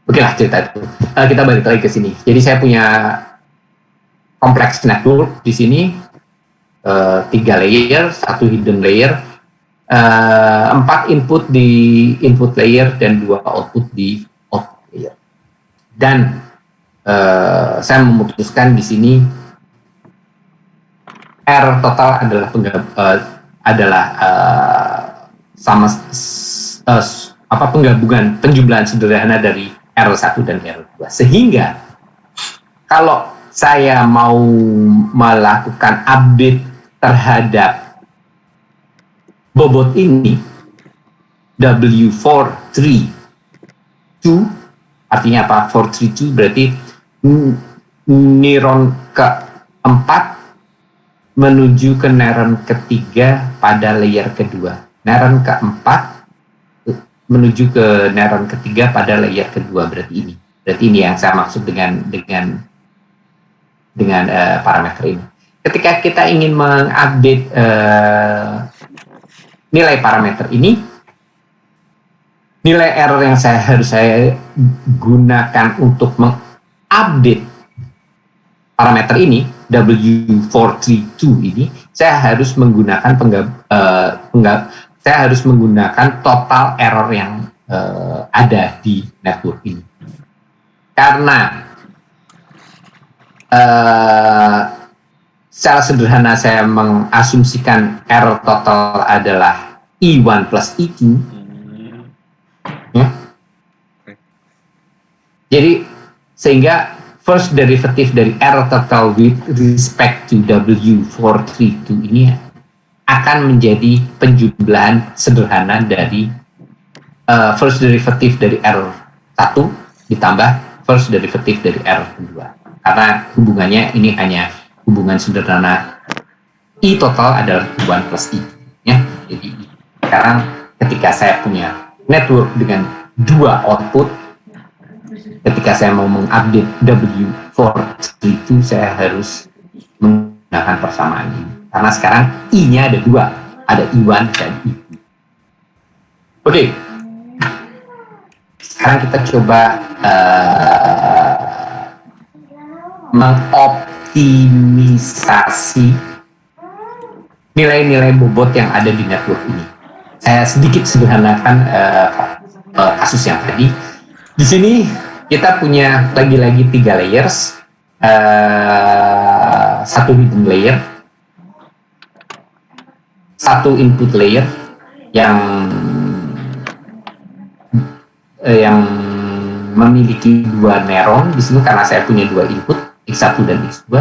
Oke lah cerita itu. Kita balik lagi ke sini. Jadi saya punya kompleks network di sini, 3 layer, 1 hidden layer, 4 input di input layer dan 2 output di output layer. Dan saya memutuskan di sini R total adalah penjumlahan sederhana dari R1 dan R2. Sehingga kalau saya mau melakukan update terhadap bobot ini W432, artinya apa? 432 berarti neuron keempat menuju ke neuron ketiga pada layer kedua. Neuron keempat menuju ke neuron ketiga pada layer kedua, berarti ini. Berarti ini yang saya maksud dengan parameter ini. Ketika kita ingin mengupdate nilai parameter ini, nilai error yang harus saya gunakan untuk mengupdate parameter ini, W432 ini, saya harus menggunakan total error yang ada di network ini. Karena secara sederhana saya mengasumsikan error total adalah I1 plus I2. Ya. Jadi sehingga first derivative dari error total with respect to W432 ini akan menjadi penjumlahan sederhana dari first derivative dari error 1 ditambah first derivative dari error kedua. Karena hubungannya ini hanya hubungan sederhana I total adalah I1 plus I. Ya. Jadi sekarang ketika saya punya network dengan 2 output, ketika saya mau mengupdate W432, saya harus menggunakan persamaan ini. Karena sekarang I-nya ada 2, ada I1 dan I2. Oke. Sekarang kita coba mengoptimisasi nilai-nilai bobot yang ada di network ini. Saya sedikit sederhanakan kasus yang tadi. Di sini kita punya lagi-lagi 3 layers, 1 hidden layer, 1 input layer yang memiliki 2 neuron. Di sini karena saya punya 2 input, X1 dan X2,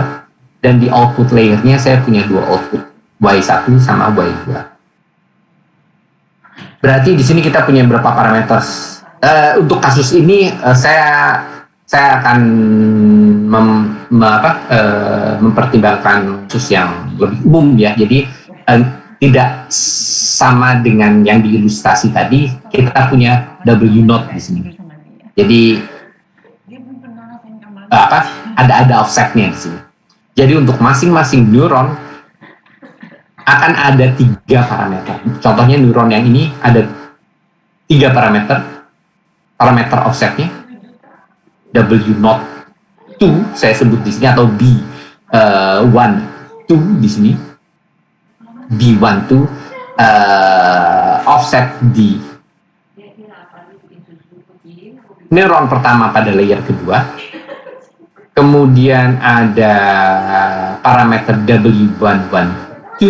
dan di output layernya saya punya 2 output, Y1 sama Y2. Berarti di sini kita punya berapa parameter? Untuk kasus ini saya akan mempertimbangkan kasus yang lebih umum ya. Jadi tidak sama dengan yang diilustrasi tadi. Kita punya W0 di sini. Jadi ada offsetnya di sini. Jadi untuk masing-masing neuron akan ada 3 parameter. Contohnya neuron yang ini ada 3 parameter. Parameter offsetnya W02 saya sebut di sini, atau B12 di sini. B12 offset di neuron pertama pada layer kedua. Kemudian ada parameter W112,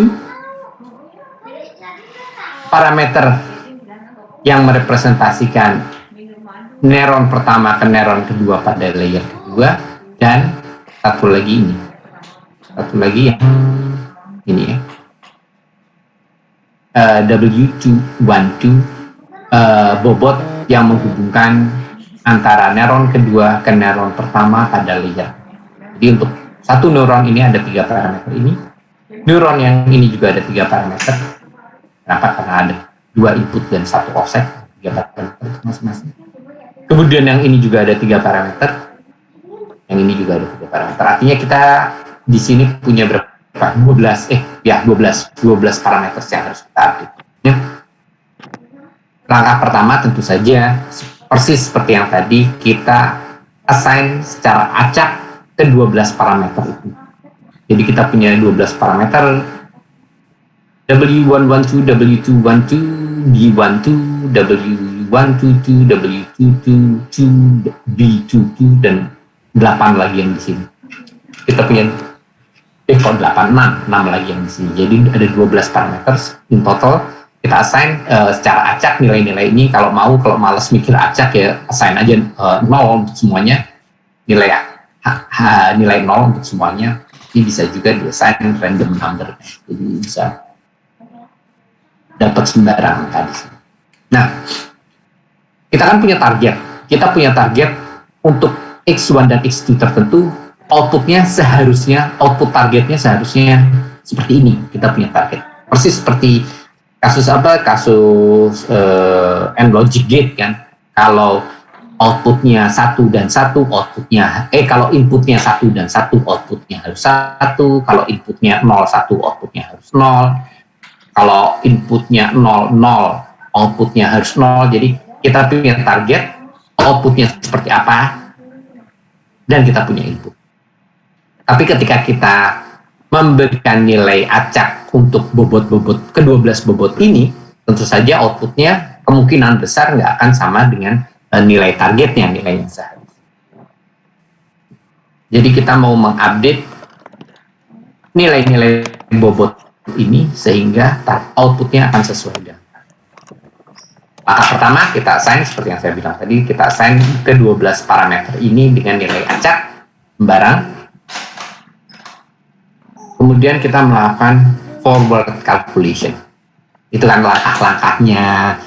parameter yang merepresentasikan neuron pertama ke neuron kedua pada layer kedua, dan satu lagi yang ini ya, W212 bobot yang menghubungkan antara neuron kedua ke neuron pertama pada layer. Jadi untuk satu neuron ini ada 3 parameter ini, neuron yang ini juga ada 3 parameter. Kenapa? Karena ada 2 input dan 1 offset, 3 parameter masing-masing. Kemudian yang ini juga ada 3 parameter, yang ini juga ada 3 parameter. Artinya kita di sini punya berapa? 12 parameter yang harus kita update. Ya. Langkah pertama tentu saja persis seperti yang tadi, kita assign secara acak ke 12 parameter itu. Jadi kita punya 12 parameter W112, W212, B12, W122, W222, B22 dan 8 lagi yang di sini. Kita punya 6 lagi yang di sini. Jadi ada 12 parameter in total. Kita assign secara acak nilai-nilai ini. Kalau malas mikir acak ya assign aja 0 untuk semuanya, nilai 0 untuk semuanya. Ini bisa juga di-assign random number, jadi bisa dapat sembarang angka di sini. Nah, kita kan punya target. Kita punya target untuk X1 dan X2 tertentu, output targetnya seharusnya seperti ini. Kita punya target. Persis seperti kasus logic gate kan. Kalau outputnya 1 dan 1, kalau inputnya 1 dan 1, outputnya harus 1. Kalau inputnya 0, 1, outputnya harus 0. Kalau inputnya 0, 0, outputnya harus 0. Jadi kita punya target, outputnya seperti apa, dan kita punya input. Tapi ketika kita memberikan nilai acak untuk ke-12 bobot ini, tentu saja outputnya kemungkinan besar nggak akan sama dengan nilai targetnya, nilai yang seharusnya. Jadi kita mau mengupdate nilai-nilai bobot ini sehingga outputnya akan sesuai dengan. Langkah pertama kita assign seperti yang saya bilang tadi, kita assign ke 12 parameter ini dengan nilai acak sembarang. Kemudian kita melakukan forward calculation. Itu kan langkah-langkahnya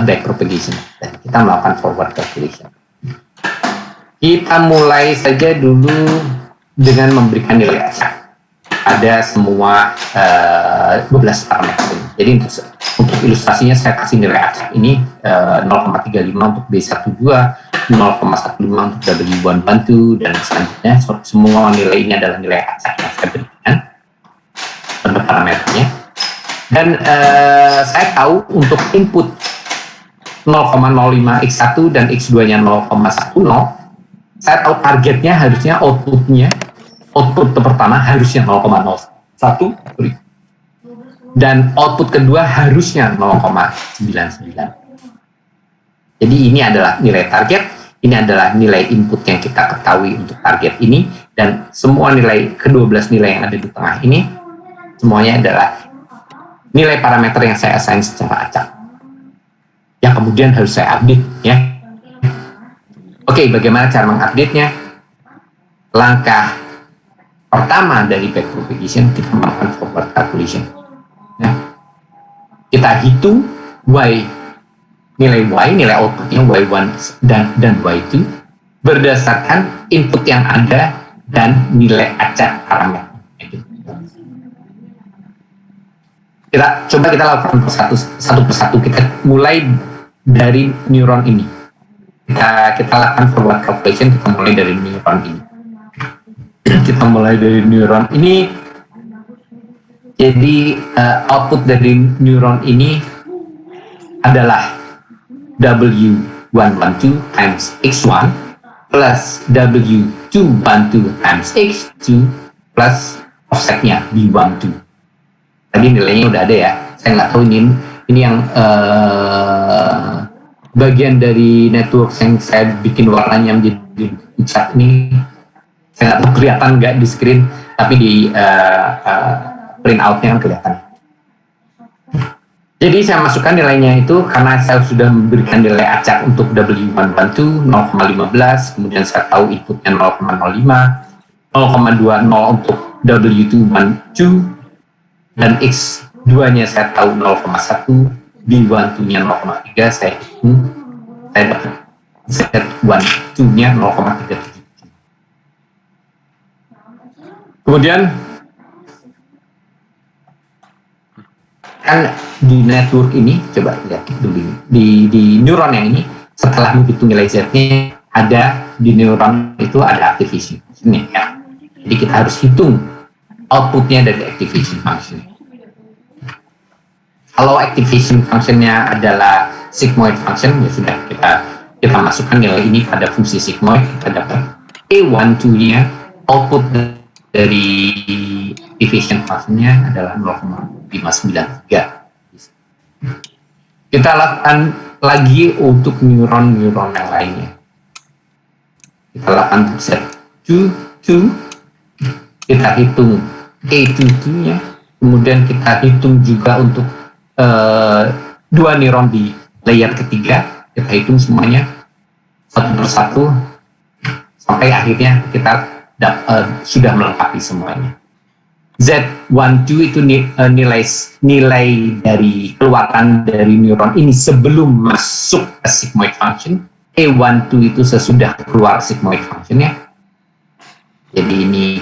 back propagation. Dan kita melakukan forward calculation. Kita mulai saja dulu dengan memberikan nilai acak. Ada semua 12 parameter ini. Jadi untuk ilustrasinya saya kasih nilai acak ini 0,35 untuk B12, 0,15 untuk W112 dan selanjutnya semua nilai ini adalah nilai acak yang saya berikan pada parameternya. Dan saya tahu untuk input 0,05 X1 dan X2 nya 0,10, saya tahu targetnya harusnya output pertama harusnya 0,01 dan output kedua harusnya 0,99. Jadi ini adalah nilai target, ini adalah nilai input yang kita ketahui untuk target ini, dan semua ke-12 nilai yang ada di tengah ini semuanya adalah nilai parameter yang saya assign secara acak yang kemudian harus saya update ya. Oke, bagaimana cara mengupdate-nya? Langkah pertama dari back propagation, kita melakukan forward calculation. Ya. Kita hitung nilai outputnya Y1 dan Y2 berdasarkan input yang ada dan nilai acak parameter. Kita lakukan satu persatu. Kita mulai dari neuron ini. Kita lakukan forward calculation. Kita mulai dari neuron ini. Jadi output dari neuron ini adalah W112 times X1 plus W212 times X2 plus offsetnya B12. Tadi nilainya udah ada ya. Saya nggak tahu ini yang bagian dari network yang saya bikin warnanya menjadi cat ini. Saya nggak tahu kelihatan nggak di screen, tapi di print outnya kan kelihatan. Jadi saya masukkan nilainya itu karena saya sudah memberikan nilai acak untuk W112 0,15, kemudian saya tahu inputnya 0,05, 0,20 untuk W212, dan X2 nya saya tahu 0,1, B12-nya 0,3, saya dapat Z12-nya 0,37. Kemudian kan di network ini, coba lihat dulu di neuron yang ini, setelah menghitung nilai Z-nya, ada di neuron itu ada activation function-nya ya. Jadi kita harus hitung outputnya dari activation function. Kalau activation function-nya adalah sigmoid function, ya sudah kita masukkan nilai ini pada fungsi sigmoid, kita dapat A12-nya output dari activation function-nya adalah 0,593. Kita lakukan lagi untuk neuron-neuron yang lainnya. Kita lakukan Z22, kita hitung A22-nya, kemudian kita hitung juga untuk dua neuron di layer ketiga, kita hitung semuanya satu persatu sampai akhirnya kita sudah melengkapi semuanya. Z12 itu nilai dari keluaran dari neuron ini sebelum masuk ke sigmoid function. A12 itu sesudah keluar sigmoid function-nya. Jadi ini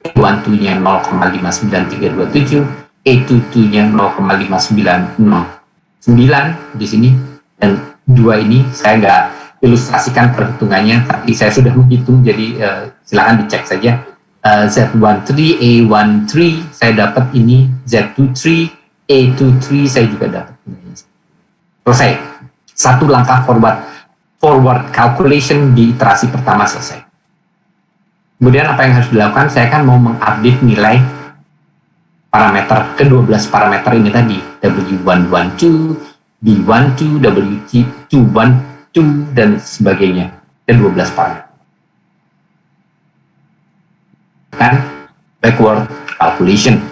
A12-nya 0,59327, A22-nya 0,5909 di sini, dan dua ini saya nggak ilustrasikan perhitungannya, tapi saya sudah menghitung, jadi silakan dicek saja. Z13, A13 saya dapat ini, Z23, A23 saya juga dapat ini. Selesai. Satu langkah forward calculation di iterasi pertama selesai. Kemudian apa yang harus dilakukan? Saya kan mau mengupdate nilai parameter ke-12 parameter ini tadi, W112, B12, W212 dan sebagainya, ke-12 parameter. Kan backward calculation.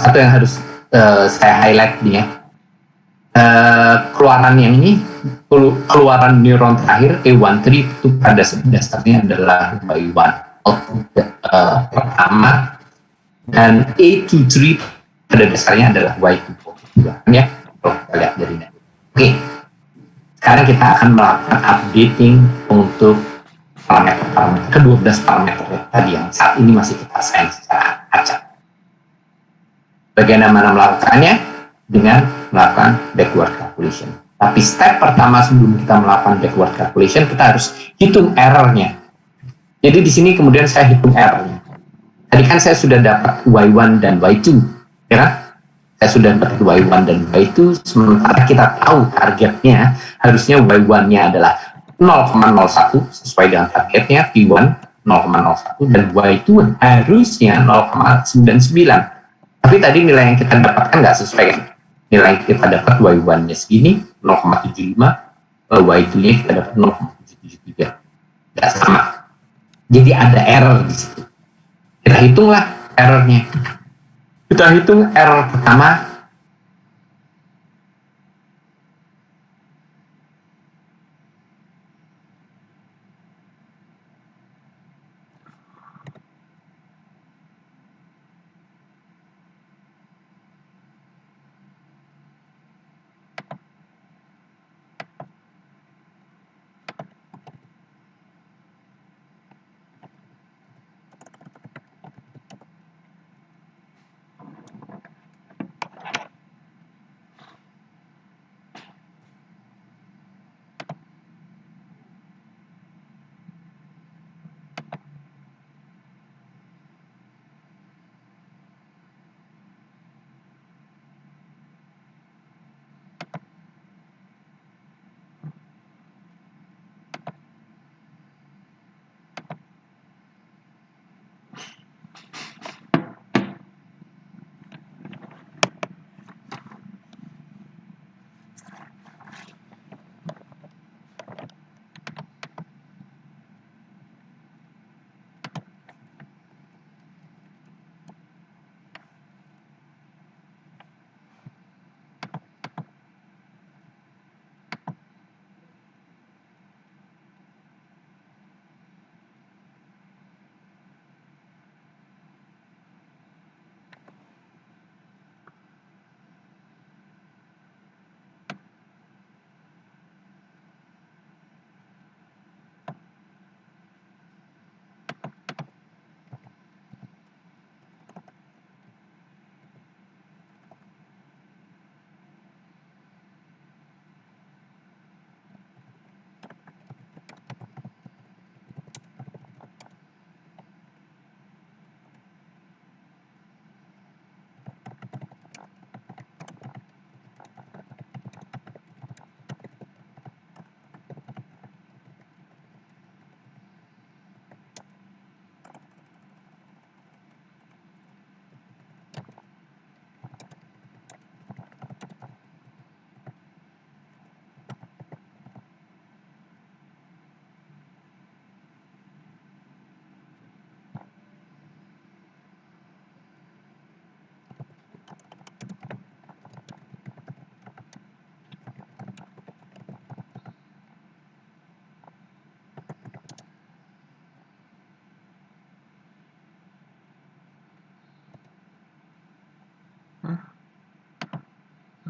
Satu yang harus saya highlight nih ya. Keluaran yang ini, keluaran neuron terakhir A13 itu pada dasarnya adalah Y1 output pertama, dan A23 pada dasarnya adalah Y2 ya. Kalau kita lihat dari ini. Oke. Sekarang kita akan melakukan updating untuk parameter-parameter ke-12 parameter tadi yang saat ini masih kita assign secara acak. Bagaimana melakukannya? Dengan melakukan backward calculation. Tapi step pertama sebelum kita melakukan backward calculation, kita harus hitung errornya. Jadi di sini kemudian saya hitung errornya. Tadi kan saya sudah dapat Y1 dan Y2, ya kan? Saya sudah dapat Y1 dan Y2, sementara kita tahu targetnya harusnya Y1-nya adalah 0,01 sesuai dengan targetnya, P1 0,01, dan Y2 harusnya 0,99. Tapi tadi nilai yang kita dapatkan nggak sesuai kan? Nilai yang kita dapat Y1-nya segini 0,75, Y2-nya kita dapat 0,773. Nggak sama. Jadi ada error di situ. Kita hitunglah errornya. Kita hitung error pertama.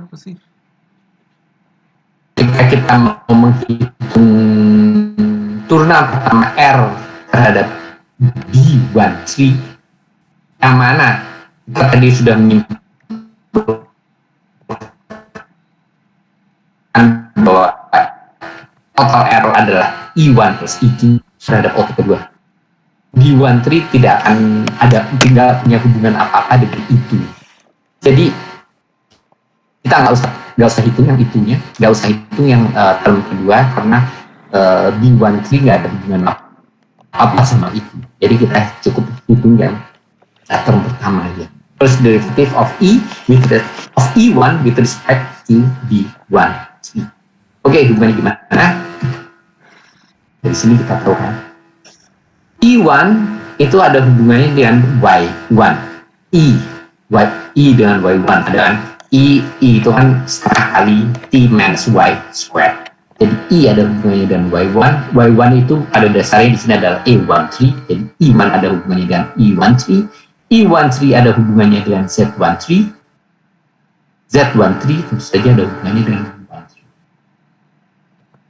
Apa sih? Jika kita mau menghitung turunan pertama R terhadap B13, yang mana kita tadi sudah menyimpulkan bahwa total R adalah E1 plus E2 terhadap O kedua. B13 tidak akan tidak punya hubungan apa-apa dengan itu. Jadi kita nggak usah hitung yang itunya, nggak usah hitung yang term kedua karena B13 nggak ada hubungan apa sama itu. Jadi kita cukup hitung yang term pertama aja. First derivative of E1 with respect to B13. Oke, hubungannya gimana? Dari sini kita tahu kan. E1 itu ada hubungannya dengan Y1. E dengan Y1 ada kan? E itu kan setengah kali T minus Y square. Jadi E ada hubungannya dengan Y1. Y1 itu pada dasarnya di sini adalah A13. Jadi E1 ada hubungannya dengan E13. E13 ada hubungannya dengan Z13. Z13 tentu saja ada hubungannya dengan E13.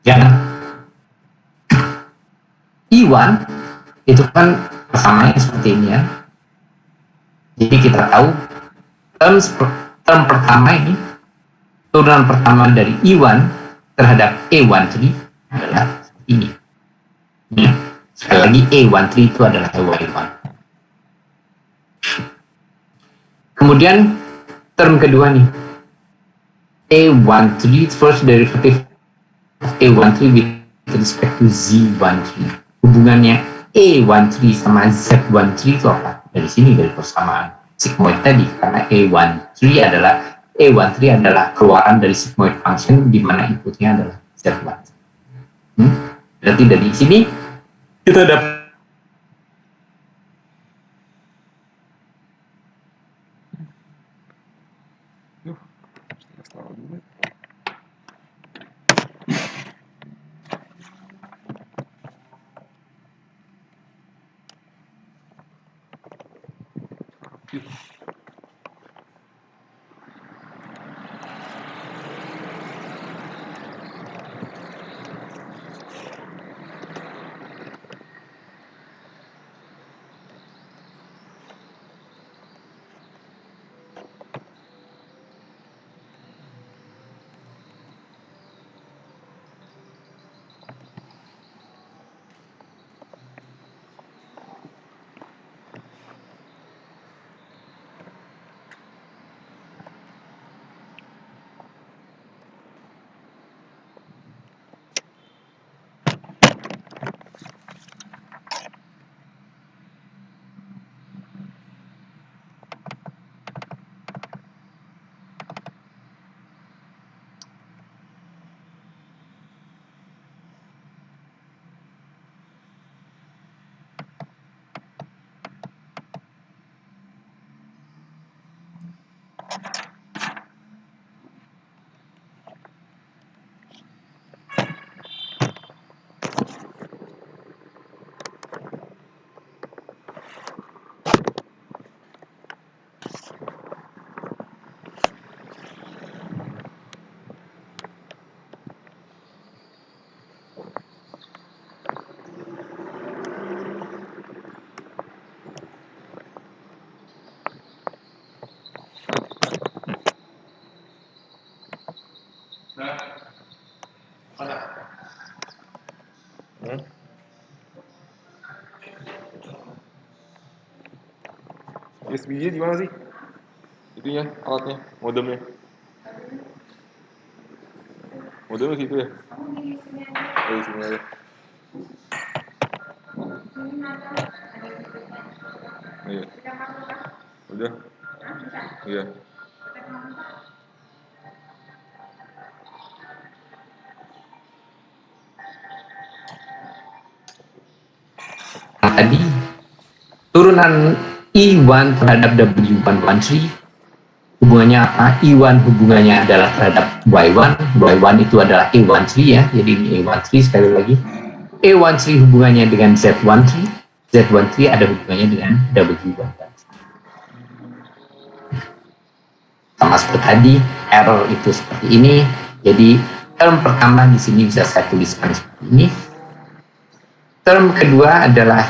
Ya. E1 itu kan persamanya seperti ini ya. Jadi kita tahu term pertama ini, turunan pertama dari E1 terhadap A13 adalah ini. Ya. Sekali lagi A13 itu adalah Y1. Kemudian term kedua nih, A13 first derivative of A13 with respect to Z13. Hubungannya A13 sama Z13 itu apa? Dari sini, dari persamaan sigmoid tadi, karena A13 adalah keluaran dari sigmoid function di mana inputnya adalah Z13. Berarti dari sini kita dapat USB-nya gimana sih? Itunya, alatnya, modemnya. Modemnya situ ya? Oh, di sini aja. Iya. Udah? Iya. tadi turunan E1 terhadap W113 hubungannya apa? E1 hubungannya adalah terhadap Y1. Y1 itu adalah A13 ya. Jadi ini A13 sekali lagi. A13 hubungannya dengan Z13. Z13 ada hubungannya dengan W113. Sama seperti tadi, error itu seperti ini. Jadi term pertama di sini bisa saya tuliskan seperti ini. Term kedua adalah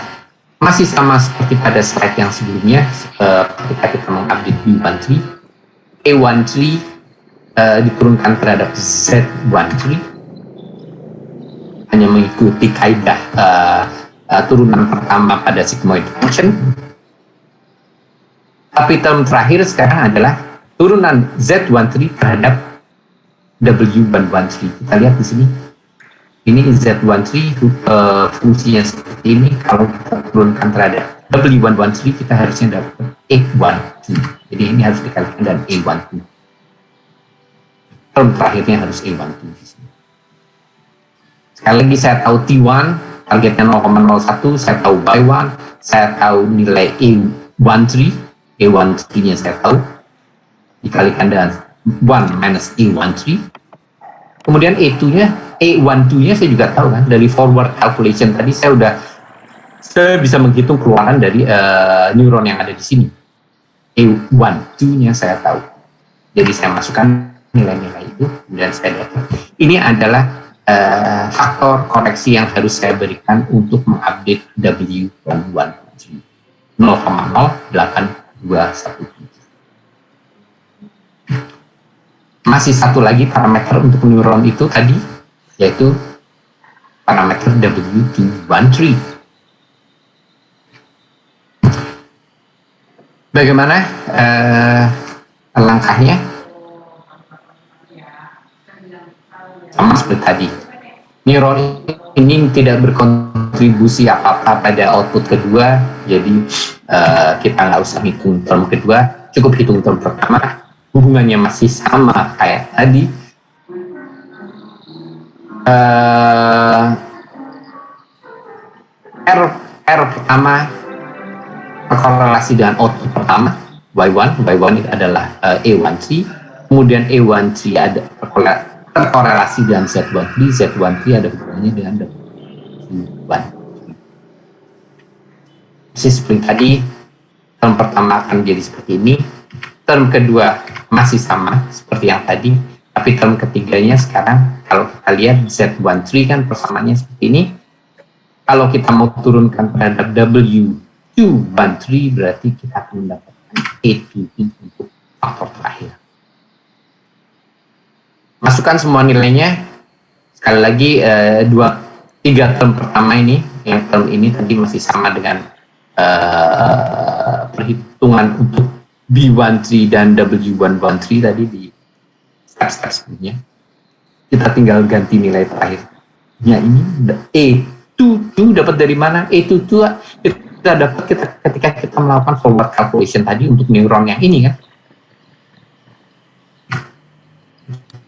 masih sama seperti pada slide yang sebelumnya, ketika kita mengupdate B13, A13 diturunkan terhadap Z13, hanya mengikuti kaidah turunan pertama pada sigmoid function. Tapi term terakhir sekarang adalah turunan Z13 terhadap W113. Kita lihat di sini. Ini Z13 fungsinya seperti ini. Kalau kita turunkan terhadap W113, kita harusnya dapat A12. Jadi ini harus dikalikan dengan A12. Term terakhirnya harus A12 di sini. Sekali lagi saya tahu T1, targetnya 0,01, saya tahu Y1, saya tahu nilai A13, A13-nya saya tahu, dikalikan dengan 1 minus A13. Kemudian A2-nya, A12-nya saya juga tahu kan, dari forward calculation tadi saya bisa menghitung keluaran dari neuron yang ada di sini. A12-nya saya tahu. Jadi saya masukkan nilai-nilai itu, kemudian saya dapat. Ini adalah faktor koreksi yang harus saya berikan untuk mengupdate W113 0,08217. Masih satu lagi parameter untuk neuron itu tadi, yaitu parameter W213. Bagaimana langkahnya? Sama seperti tadi. Neuron ini tidak berkontribusi apa-apa pada output kedua, jadi kita nggak usah hitung term kedua, cukup hitung term pertama. Hubungannya masih sama kayak tadi. R pertama berkorelasi dengan output pertama Y1 itu adalah A13, kemudian A13 ada terkorelasi dengan Z13 ada hubungannya dengan W1. Seperti tadi, term pertama akan jadi seperti ini, term kedua masih sama seperti yang tadi, tapi term ketiganya sekarang kalau kita lihat Z13 kan persamaannya seperti ini. Kalau kita mau turunkan terhadap W213 berarti kita akan mendapatkan A22 untuk faktor terakhir. Masukkan semua nilainya. Sekali lagi 3 term pertama ini, yang term ini tadi masih sama dengan perhitungan untuk B13 dan W113 tadi di step-step sebelumnya. Kita tinggal ganti nilai terakhirnya ini. A22 dapat dari mana? A22 kita dapat ketika kita melakukan forward calculation tadi untuk neuron yang ini kan.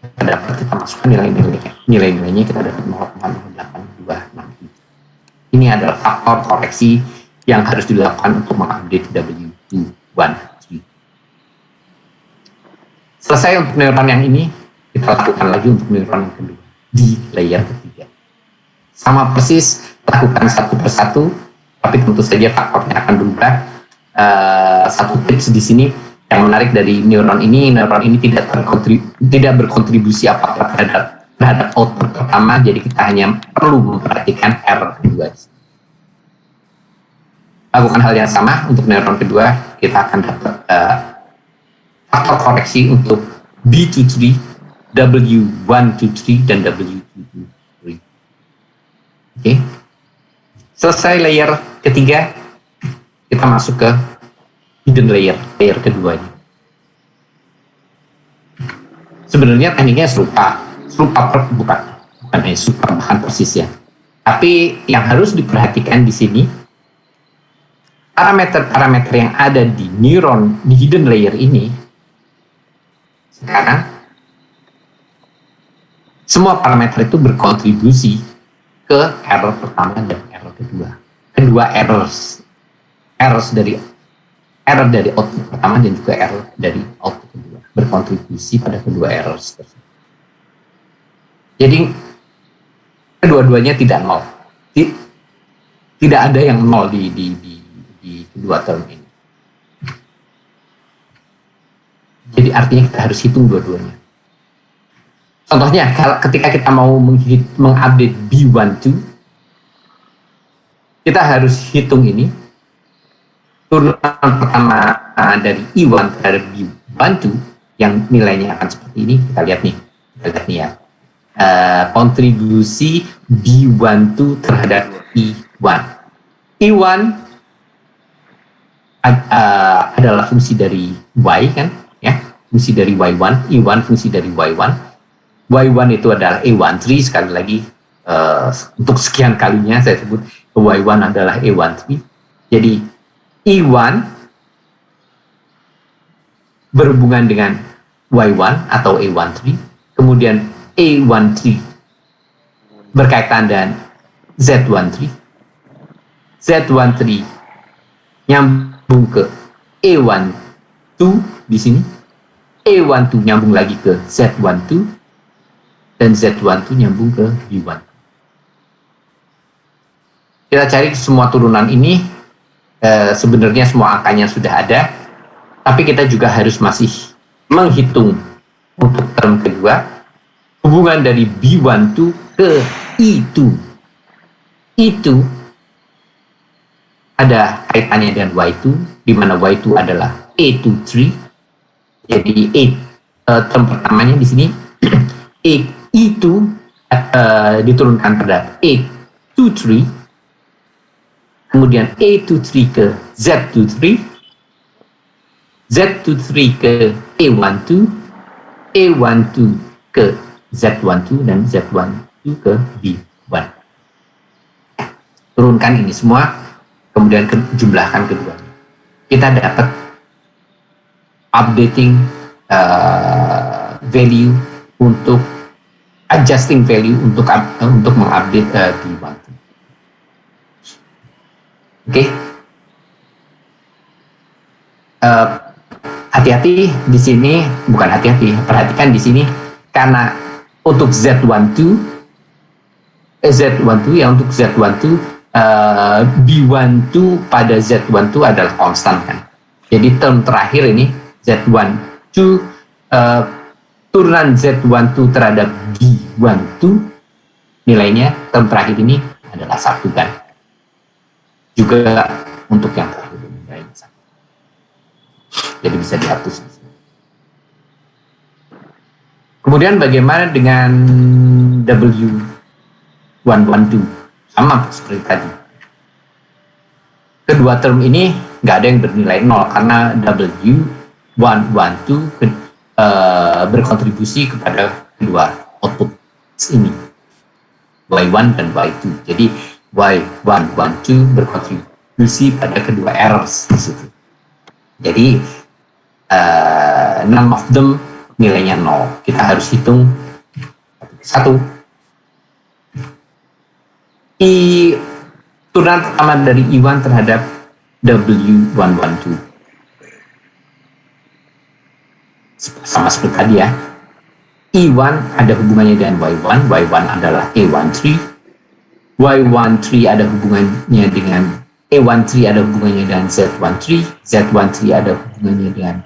Kita dapat, kita masukkan nilai-nilainya kita dapat 0,0826. Ini adalah faktor koreksi yang harus dilakukan untuk mengupdate W213. Selesai untuk neuron yang ini, kita lakukan lagi untuk neuron yang kedua di layer ketiga. Sama persis, lakukan satu persatu, tapi tentu saja faktornya akan berubah. Satu tips di sini yang menarik dari neuron ini tidak berkontribusi apa-apa terhadap output pertama, jadi kita hanya perlu memperhatikan error kedua. Lakukan hal yang sama untuk neuron kedua, kita akan dapat faktor koreksi untuk B23, W123, dan W223. Oke. Selesai layer ketiga, kita masuk ke hidden layer kedua ini. Sebenarnya tekniknya serupa bahkan persis ya. Tapi yang harus diperhatikan di sini, parameter-parameter yang ada di neuron di hidden layer ini, sekarang semua parameter itu berkontribusi ke error pertama dan error kedua. Kedua error dari output pertama dan juga error dari output kedua berkontribusi pada kedua error tersebut. Jadi kedua-duanya tidak nol. Tidak ada yang nol di kedua term ini. Jadi artinya kita harus hitung dua-duanya. Contohnya, ketika kita mau mengupdate B12, kita harus hitung ini. Turunan pertama dari E1 terhadap B12 yang nilainya akan seperti ini. Kita lihat nih ya. Kontribusi B12 terhadap E1. E1 adalah fungsi dari Y kan, ya, fungsi dari Y1, E1 fungsi dari Y1. Y1 itu adalah A13, sekali lagi untuk sekian kalinya saya sebut Y1 adalah A13. Jadi E1 berhubungan dengan Y1 atau A13, kemudian A13 berkaitan dengan Z13, Z13 nyambung ke A12 di sini, A12 nyambung lagi ke Z12, dan Z12 nyambung ke B1. Kita cari semua turunan ini, sebenarnya semua angkanya sudah ada, tapi kita juga harus masih menghitung untuk term kedua, hubungan dari B12 ke E2. E2 ada kaitannya dengan Y2, di mana Y2 adalah A23. Jadi term pertamanya di sini E2 diturunkan pada A23, kemudian A23 ke Z23, Z23 ke A12, A12 ke Z12, dan Z12 ke B1. Turunkan ini semua, kemudian jumlahkan keduanya. Kita dapat updating value untuk adjusting value untuk mengupdate B1. Oke. Hati-hati di sini, bukan hati-hati, perhatikan di sini, karena untuk Z12 ya, untuk Z12 B12 pada Z12 adalah konstan kan. Jadi term terakhir ini Z12 turunan Z12 terhadap B12 nilainya term terakhir ini adalah 1 kan. Juga untuk yang terakhir ini nilainya 1. Jadi bisa dihapus. Kemudian bagaimana dengan W112? Sama seperti tadi. Kedua term ini nggak ada yang bernilai 0 karena W112 berkontribusi kepada kedua output ini, Y1 dan Y2. Jadi Y112 berkontribusi pada kedua errors di situ. Jadi none of them nilainya 0. Kita harus hitung 1. Turunan pertama dari E1 terhadap W112. Sama seperti tadi ya. E1 ada hubungannya dengan Y1, Y1 adalah A13. Y13 ada hubungannya dengan A13 ada hubungannya dengan Z13, Z13 ada hubungannya dengan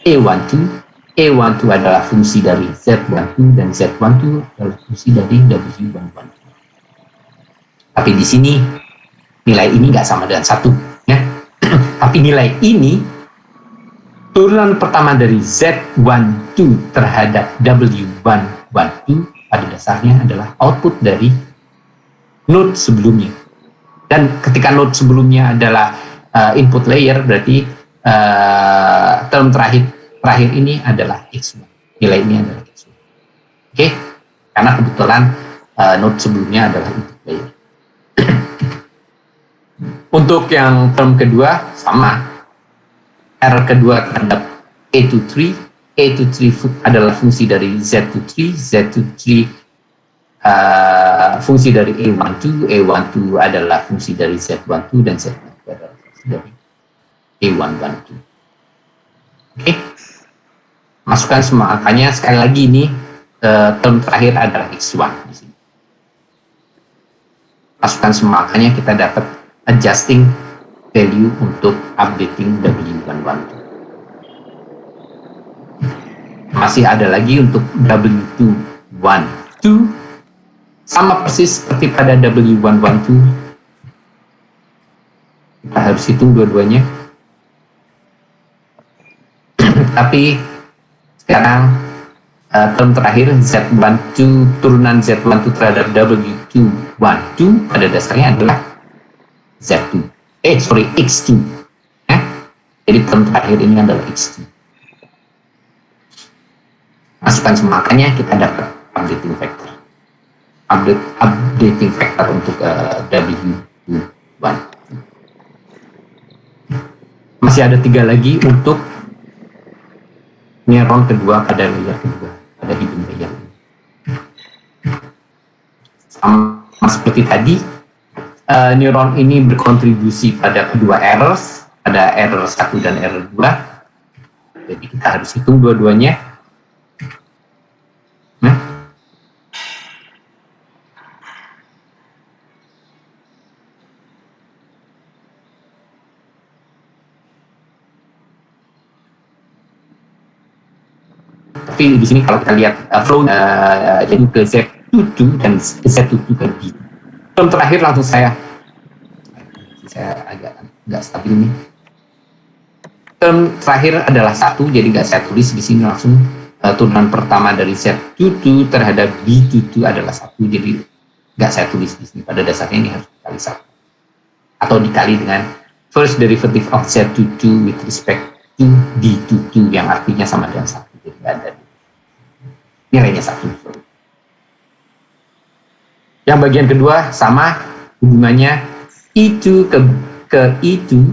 A12, A12 adalah fungsi dari Z12 dan Z12 adalah fungsi dari W112. Tapi di sini nilai ini nggak sama dengan 1, ya. Tapi nilai ini turunan pertama dari Z12 terhadap W112 pada dasarnya adalah output dari node sebelumnya. Dan ketika node sebelumnya adalah input layer, berarti term terakhir ini adalah X1. Nilai ini adalah X1. Oke? Karena kebetulan node sebelumnya adalah input layer. Untuk yang term kedua sama, R kedua terhadap A23, A23 adalah fungsi dari Z23, Z23 fungsi dari A12, A12 adalah fungsi dari Z12 dan Z12 adalah fungsi dari A112. Oke, masukkan semua angkanya. Sekali lagi ini term terakhir adalah X1 di sini. Masukkan semua angkanya, kita dapat adjusting value untuk updating W112. Masih ada lagi untuk W2, 1, 2. Sama persis seperti pada W1, 1, 2. Kita harus hitung dua-duanya. Tapi sekarang term terakhir Z12, turunan Z12 terhadap W2, 1, 2 pada dasarnya adalah Z2. X2. Jadi term terakhir ini adalah X2. Masukkan semuanya, kita dapat updating factor. Updating factor untuk W1. Masih ada 3 lagi untuk neuron kedua pada layer kedua, pada hidden layer. Sama seperti tadi, neuron ini berkontribusi pada kedua errors, pada error 1 dan error 2. Jadi kita harus hitung dua-duanya. Tapi di sini kalau kita lihat flow jadi ke Z22 dan Z22 ke B. Term terakhir langsung saya agak nggak stabil nih. Term terakhir adalah 1, jadi nggak saya tulis di sini langsung. Turunan pertama dari Z22 terhadap B22 adalah 1, jadi nggak saya tulis di sini. Pada dasarnya ini harus dikali 1 atau dikali dengan first derivative of Z22 with respect to B22 yang artinya sama dengan 1. Jadi ada nilainya 1. Yang bagian kedua sama hubungannya E2 ke E2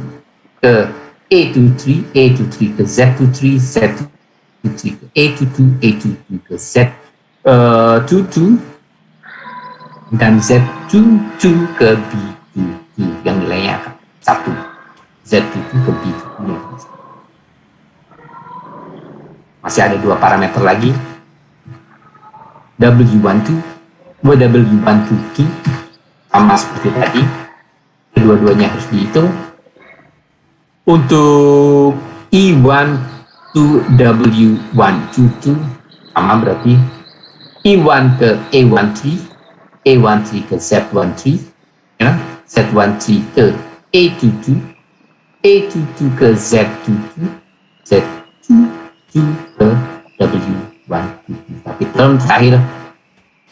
ke A23, A23 ke Z23, Z23 ke A22, A22 ke Z22 dan Z22 ke B22 yang nilainya 1. Z22 ke B22. Masih ada 2 parameter lagi. W12, W12 sama seperti tadi. Kedua-duanya harus dihitung. Untuk E1 to W122 sama berarti E1 ke A13, A13 ke Z13, ya, Z13 ke A22, A22 ke Z22, Z22 ke W122. Tapi term terakhir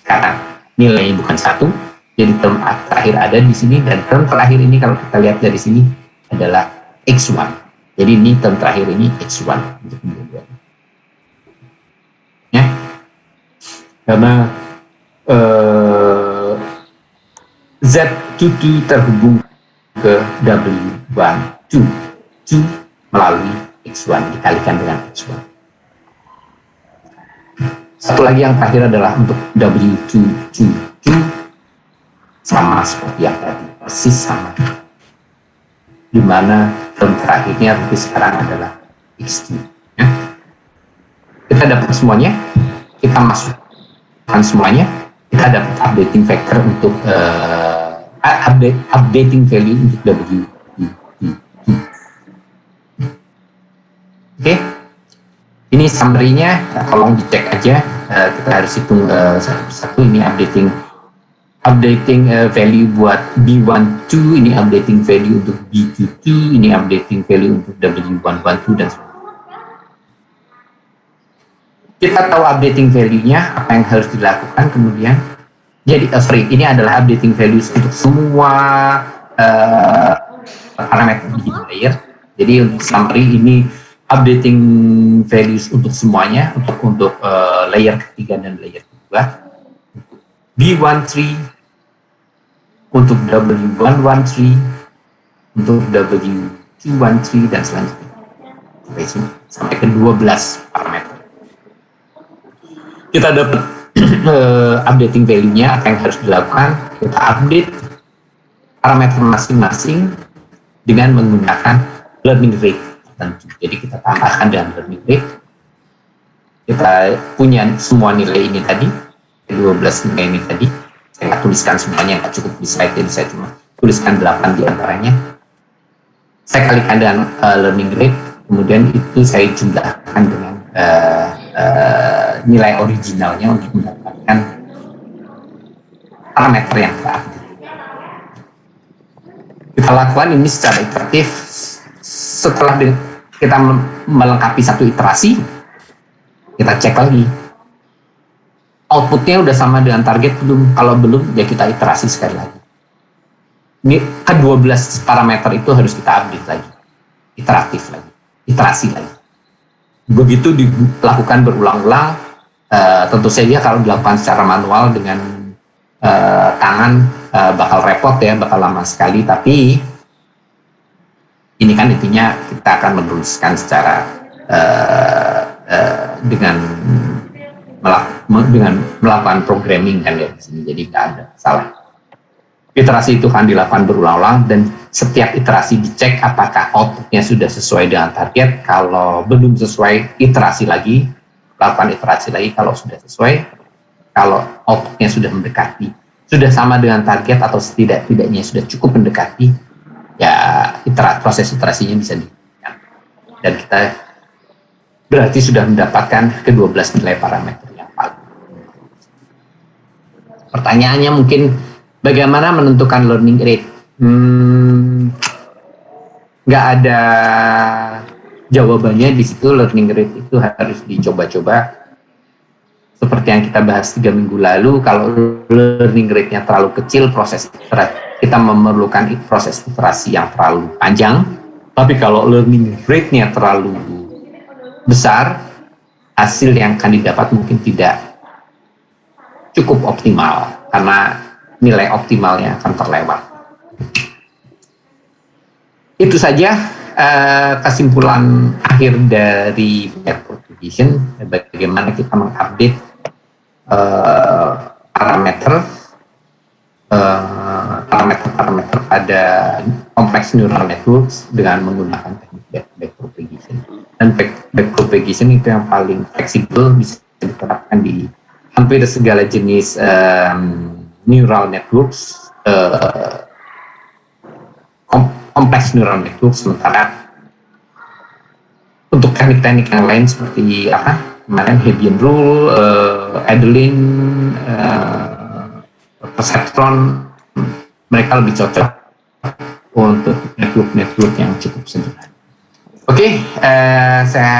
sekarang nilainya bukan 1, jadi term terakhir ada di sini, dan term terakhir ini kalau kita lihat dari sini adalah X1. Jadi ini term terakhir ini X1 untuk kemudian. Ya, karena Z22 terhubung ke W122 melalui X1 dikalikan dengan X1. Satu lagi yang terakhir adalah untuk W222 sama seperti yang tadi, persis sama, di mana term terakhirnya tapi sekarang adalah X2. Ya. Kita dapat semuanya, kita masukkan semuanya, kita dapat updating factor untuk updating value untuk W222. Oke. Ini summary-nya, tolong dicek aja. Kita harus hitung satu persatu. Ini updating value buat B12, ini updating value untuk B22, ini updating value untuk W112 dan sebagainya. Kita tahu updating value-nya, apa yang harus dilakukan kemudian. Jadi, ini adalah updating values untuk semua parameter di layer. Jadi untuk summary ini updating values untuk semuanya, untuk layer ketiga dan layer kedua. B13 untuk W113, untuk W213 dan selanjutnya sampai ke 12 parameter. Kita dapat updating value-nya, apa yang harus dilakukan. Kita update parameter masing-masing dengan menggunakan learning rate tertentu. Jadi kita tambahkan dengan learning rate. Kita punya semua nilai ini tadi, 12 nilai ini tadi. Saya nggak tuliskan semuanya, nggak cukup di slide, jadi saya cuma tuliskan 8 di antaranya. Saya kalikan dengan learning rate, kemudian itu saya jumlahkan dengan nilai originalnya untuk mendapatkan parameter yang terupdate. Kita lakukan ini secara iteratif. Setelah kita melengkapi satu iterasi, kita cek lagi outputnya udah sama dengan target belum. Kalau belum, ya kita iterasi sekali lagi. Ini ke-12 parameter itu harus kita update lagi, iteratif lagi, iterasi lagi. Begitu dilakukan berulang-ulang. Tentu saja kalau dilakukan secara manual dengan tangan bakal repot ya, bakal lama sekali, tapi ini kan intinya kita akan meneruskan secara dengan melakukan programming kan ya di sini, jadi nggak ada salah. Iterasi itu akan dilakukan berulang-ulang dan setiap iterasi dicek apakah outputnya sudah sesuai dengan target. Kalau belum sesuai, iterasi lagi, lakukan iterasi lagi. Kalau sudah sesuai, kalau outputnya sudah mendekati, sudah sama dengan target atau setidaknya sudah cukup mendekati, ya proses iterasinya bisa dilakukan. Dan kita berarti sudah mendapatkan ke-12 nilai parameter yang paling. Pertanyaannya mungkin, bagaimana menentukan learning rate? Nggak ada jawabannya di situ. Learning rate itu harus dicoba-coba. Seperti yang kita bahas 3 minggu lalu, kalau learning rate-nya terlalu kecil, kita memerlukan proses iterasi yang terlalu panjang. Tapi kalau learning rate-nya terlalu besar, hasil yang akan didapat mungkin tidak cukup optimal, karena nilai optimalnya akan terlewat. Itu saja kesimpulan akhir dari propagation, bagaimana kita mengupdate parameter pada kompleks neural networks dengan menggunakan teknik backpropagation. Dan backpropagation itu yang paling fleksibel, bisa diterapkan di hampir segala jenis neural networks, kompleks neural network. Sementara untuk teknik-teknik yang lain seperti kemarin Hebbian rule, Adeline, perceptron, mereka lebih cocok untuk network yang cukup sederhana. Oke, saya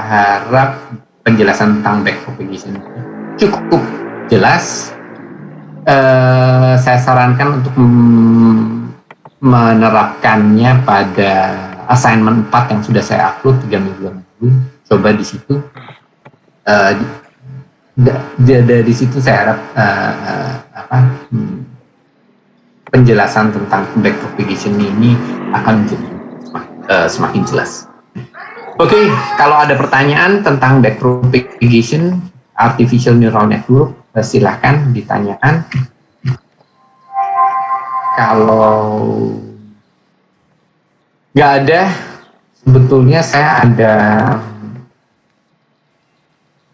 harap penjelasan tentang backpropagation cukup jelas. Saya sarankan untuk menerapkannya pada assignment 4 yang sudah saya upload 3 minggu lalu. Coba di situ. Dari situ saya harap penjelasan tentang backpropagation ini akan menjadi semakin jelas. Oke, kalau ada pertanyaan tentang backpropagation, artificial neural network, silahkan ditanyakan. Kalau nggak ada, sebetulnya saya ada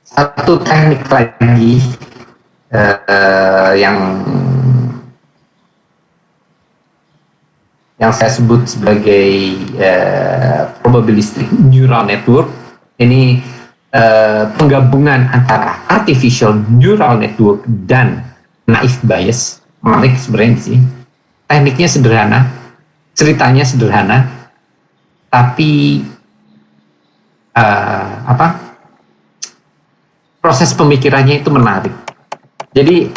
satu teknik lagi yang saya sebut sebagai probabilistic neural network. Ini penggabungan antara artificial neural network dan naive bayes. Menarik sebenarnya sih. Tekniknya sederhana, ceritanya sederhana, tapi proses pemikirannya itu menarik. Jadi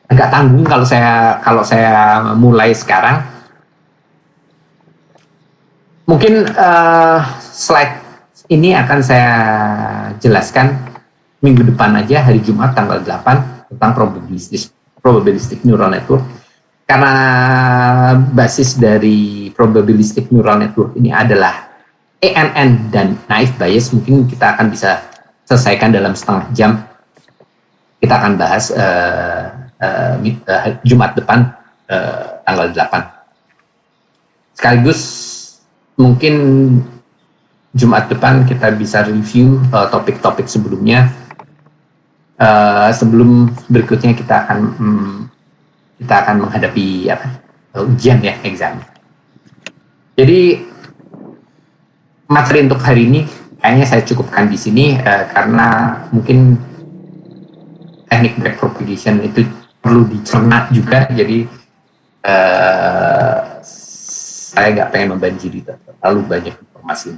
agak tanggung kalau saya mulai sekarang. Mungkin slide ini akan saya jelaskan minggu depan aja, hari Jumat tanggal 8, tentang probabilistic neural network. Karena basis dari probabilistic neural network ini adalah ANN dan naive bayes, mungkin kita akan bisa selesaikan dalam setengah jam. Kita akan bahas Jumat depan, tanggal 8. Sekaligus mungkin Jumat depan kita bisa review topik-topik sebelumnya. Sebelum berikutnya kita akan menghadapi ujian ya, exam. Jadi materi untuk hari ini kayaknya saya cukupkan di sini karena mungkin teknik backpropagation itu perlu dicerna juga, jadi saya nggak pengen membanjiri terlalu banyak informasi.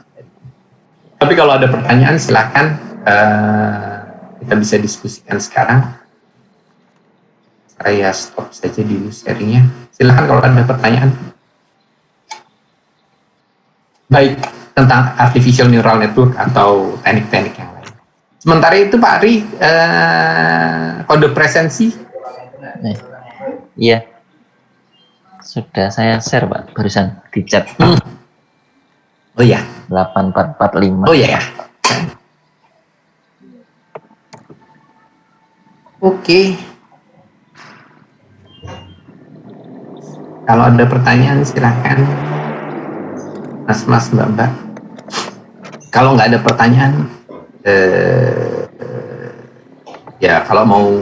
Tapi kalau ada pertanyaan silakan kita bisa diskusikan sekarang. Saya stop saja dulu sharingnya. Silakan kalau ada pertanyaan. Baik tentang artificial neural network atau teknik-teknik yang lain. Sementara itu Pak Ari, kode presensi. Iya. Sudah saya share Pak, barusan di chat. Oh iya. 8445. Oh iya. Oke. Kalau ada pertanyaan silahkan. Mas, Mbak. Kalau nggak ada pertanyaan, ya kalau mau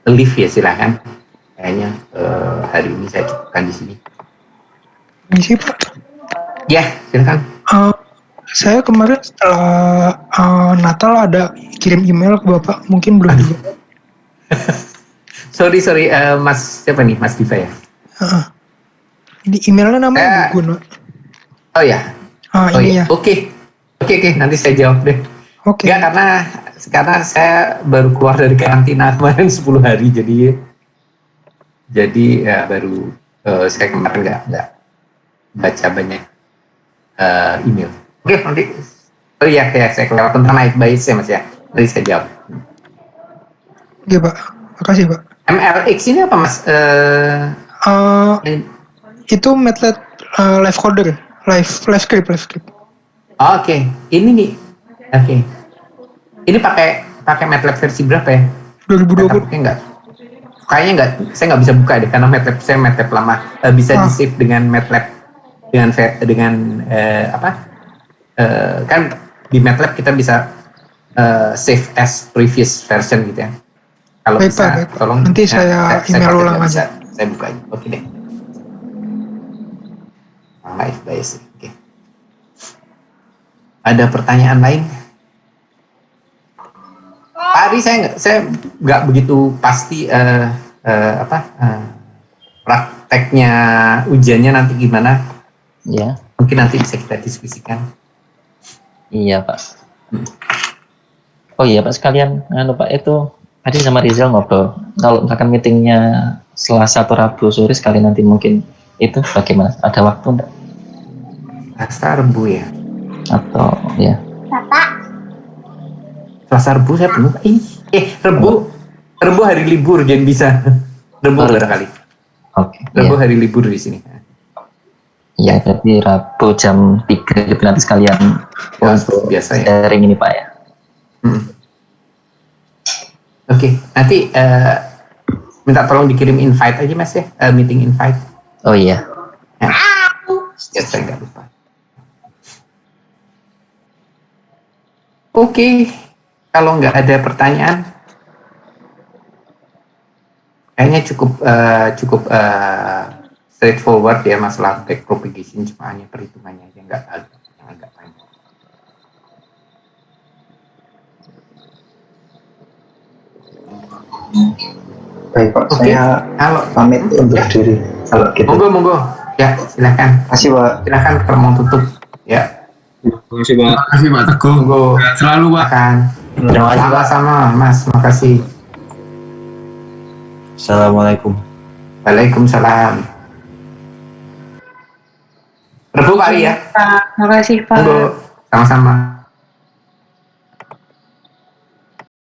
live ya silahkan. Kayaknya hari ini saya cukupkan di sini. Misi Pak. Ya, silakan. Saya kemarin setelah Natal ada kirim email ke Bapak, mungkin belum juga. sorry, Mas siapa nih? Mas Diva ya? Di emailnya namanya Gugun, Pak. Oh ya. Ini ya. Oke, nanti saya jawab deh. Oke. Ya karena saya baru keluar dari karantina kemarin 10 hari, jadi ya baru saya kemarin nggak baca banyak email. Oke, nanti. Oh iya, saya kelewatan tentang naik bias ya Mas ya. Nanti saya jawab. Oke Pak, makasih Pak. MLX ini apa Mas? Itu MATLAB live coder, live script. Oke. Ini nih. Oke. Ini pakai MATLAB versi berapa ya? 2020. Kayaknya nggak. Saya nggak bisa buka deh karena saya MATLAB lama. Bisa di save dengan MATLAB dengan kan di MATLAB kita bisa save as previous version gitu ya. Kalau baik, bisa, Pak. tolong. Nanti saya email ulang aja. Saya buka aja. Oke deh. Live bias. Oke. Ada pertanyaan lain? Pak Ari, saya nggak begitu pasti prakteknya ujiannya nanti gimana? Iya. Mungkin nanti bisa kita diskusikan. Iya Pak. Oh iya Pak, sekalian Pak itu tadi sama Rizal ngobrol. Kalau misalkan meetingnya Selasa atau Rabu sore sekali nanti mungkin itu bagaimana? Ada waktu enggak? Selasa Rabu ya? Atau ya? Selasa Rabu saya penuh. Rabu hari libur jadi bisa. Rabu barangkali. Oke. Rabu hari libur di sini. Iya, berarti Rabu jam 3 gitu nanti sekalian untuk biasa ya. Sharing ini Pak ya. Oke, nanti minta tolong dikirim invite aja Mas ya, meeting invite. Oh iya. Ya, saya nggak lupa. Oke, kalau nggak ada pertanyaan, kayaknya cukup straightforward ya masalah backpropagation, cuma hanya perhitungannya aja yang agak panjang. Baik Pak, saya pamit untuk diri. Kalau gitu. Monggo. Ya, silakan. Makasih Pak. Silakan kalau mau tutup. Ya. Terima kasih Pak Teguh. Monggo. Selalu Pak. Terima kasih Pak. Sama Mas, makasih. Assalamualaikum. Waalaikumsalam. Rebu Pak Ari ya. Pak, makasih Pak. Monggo. Sama-sama.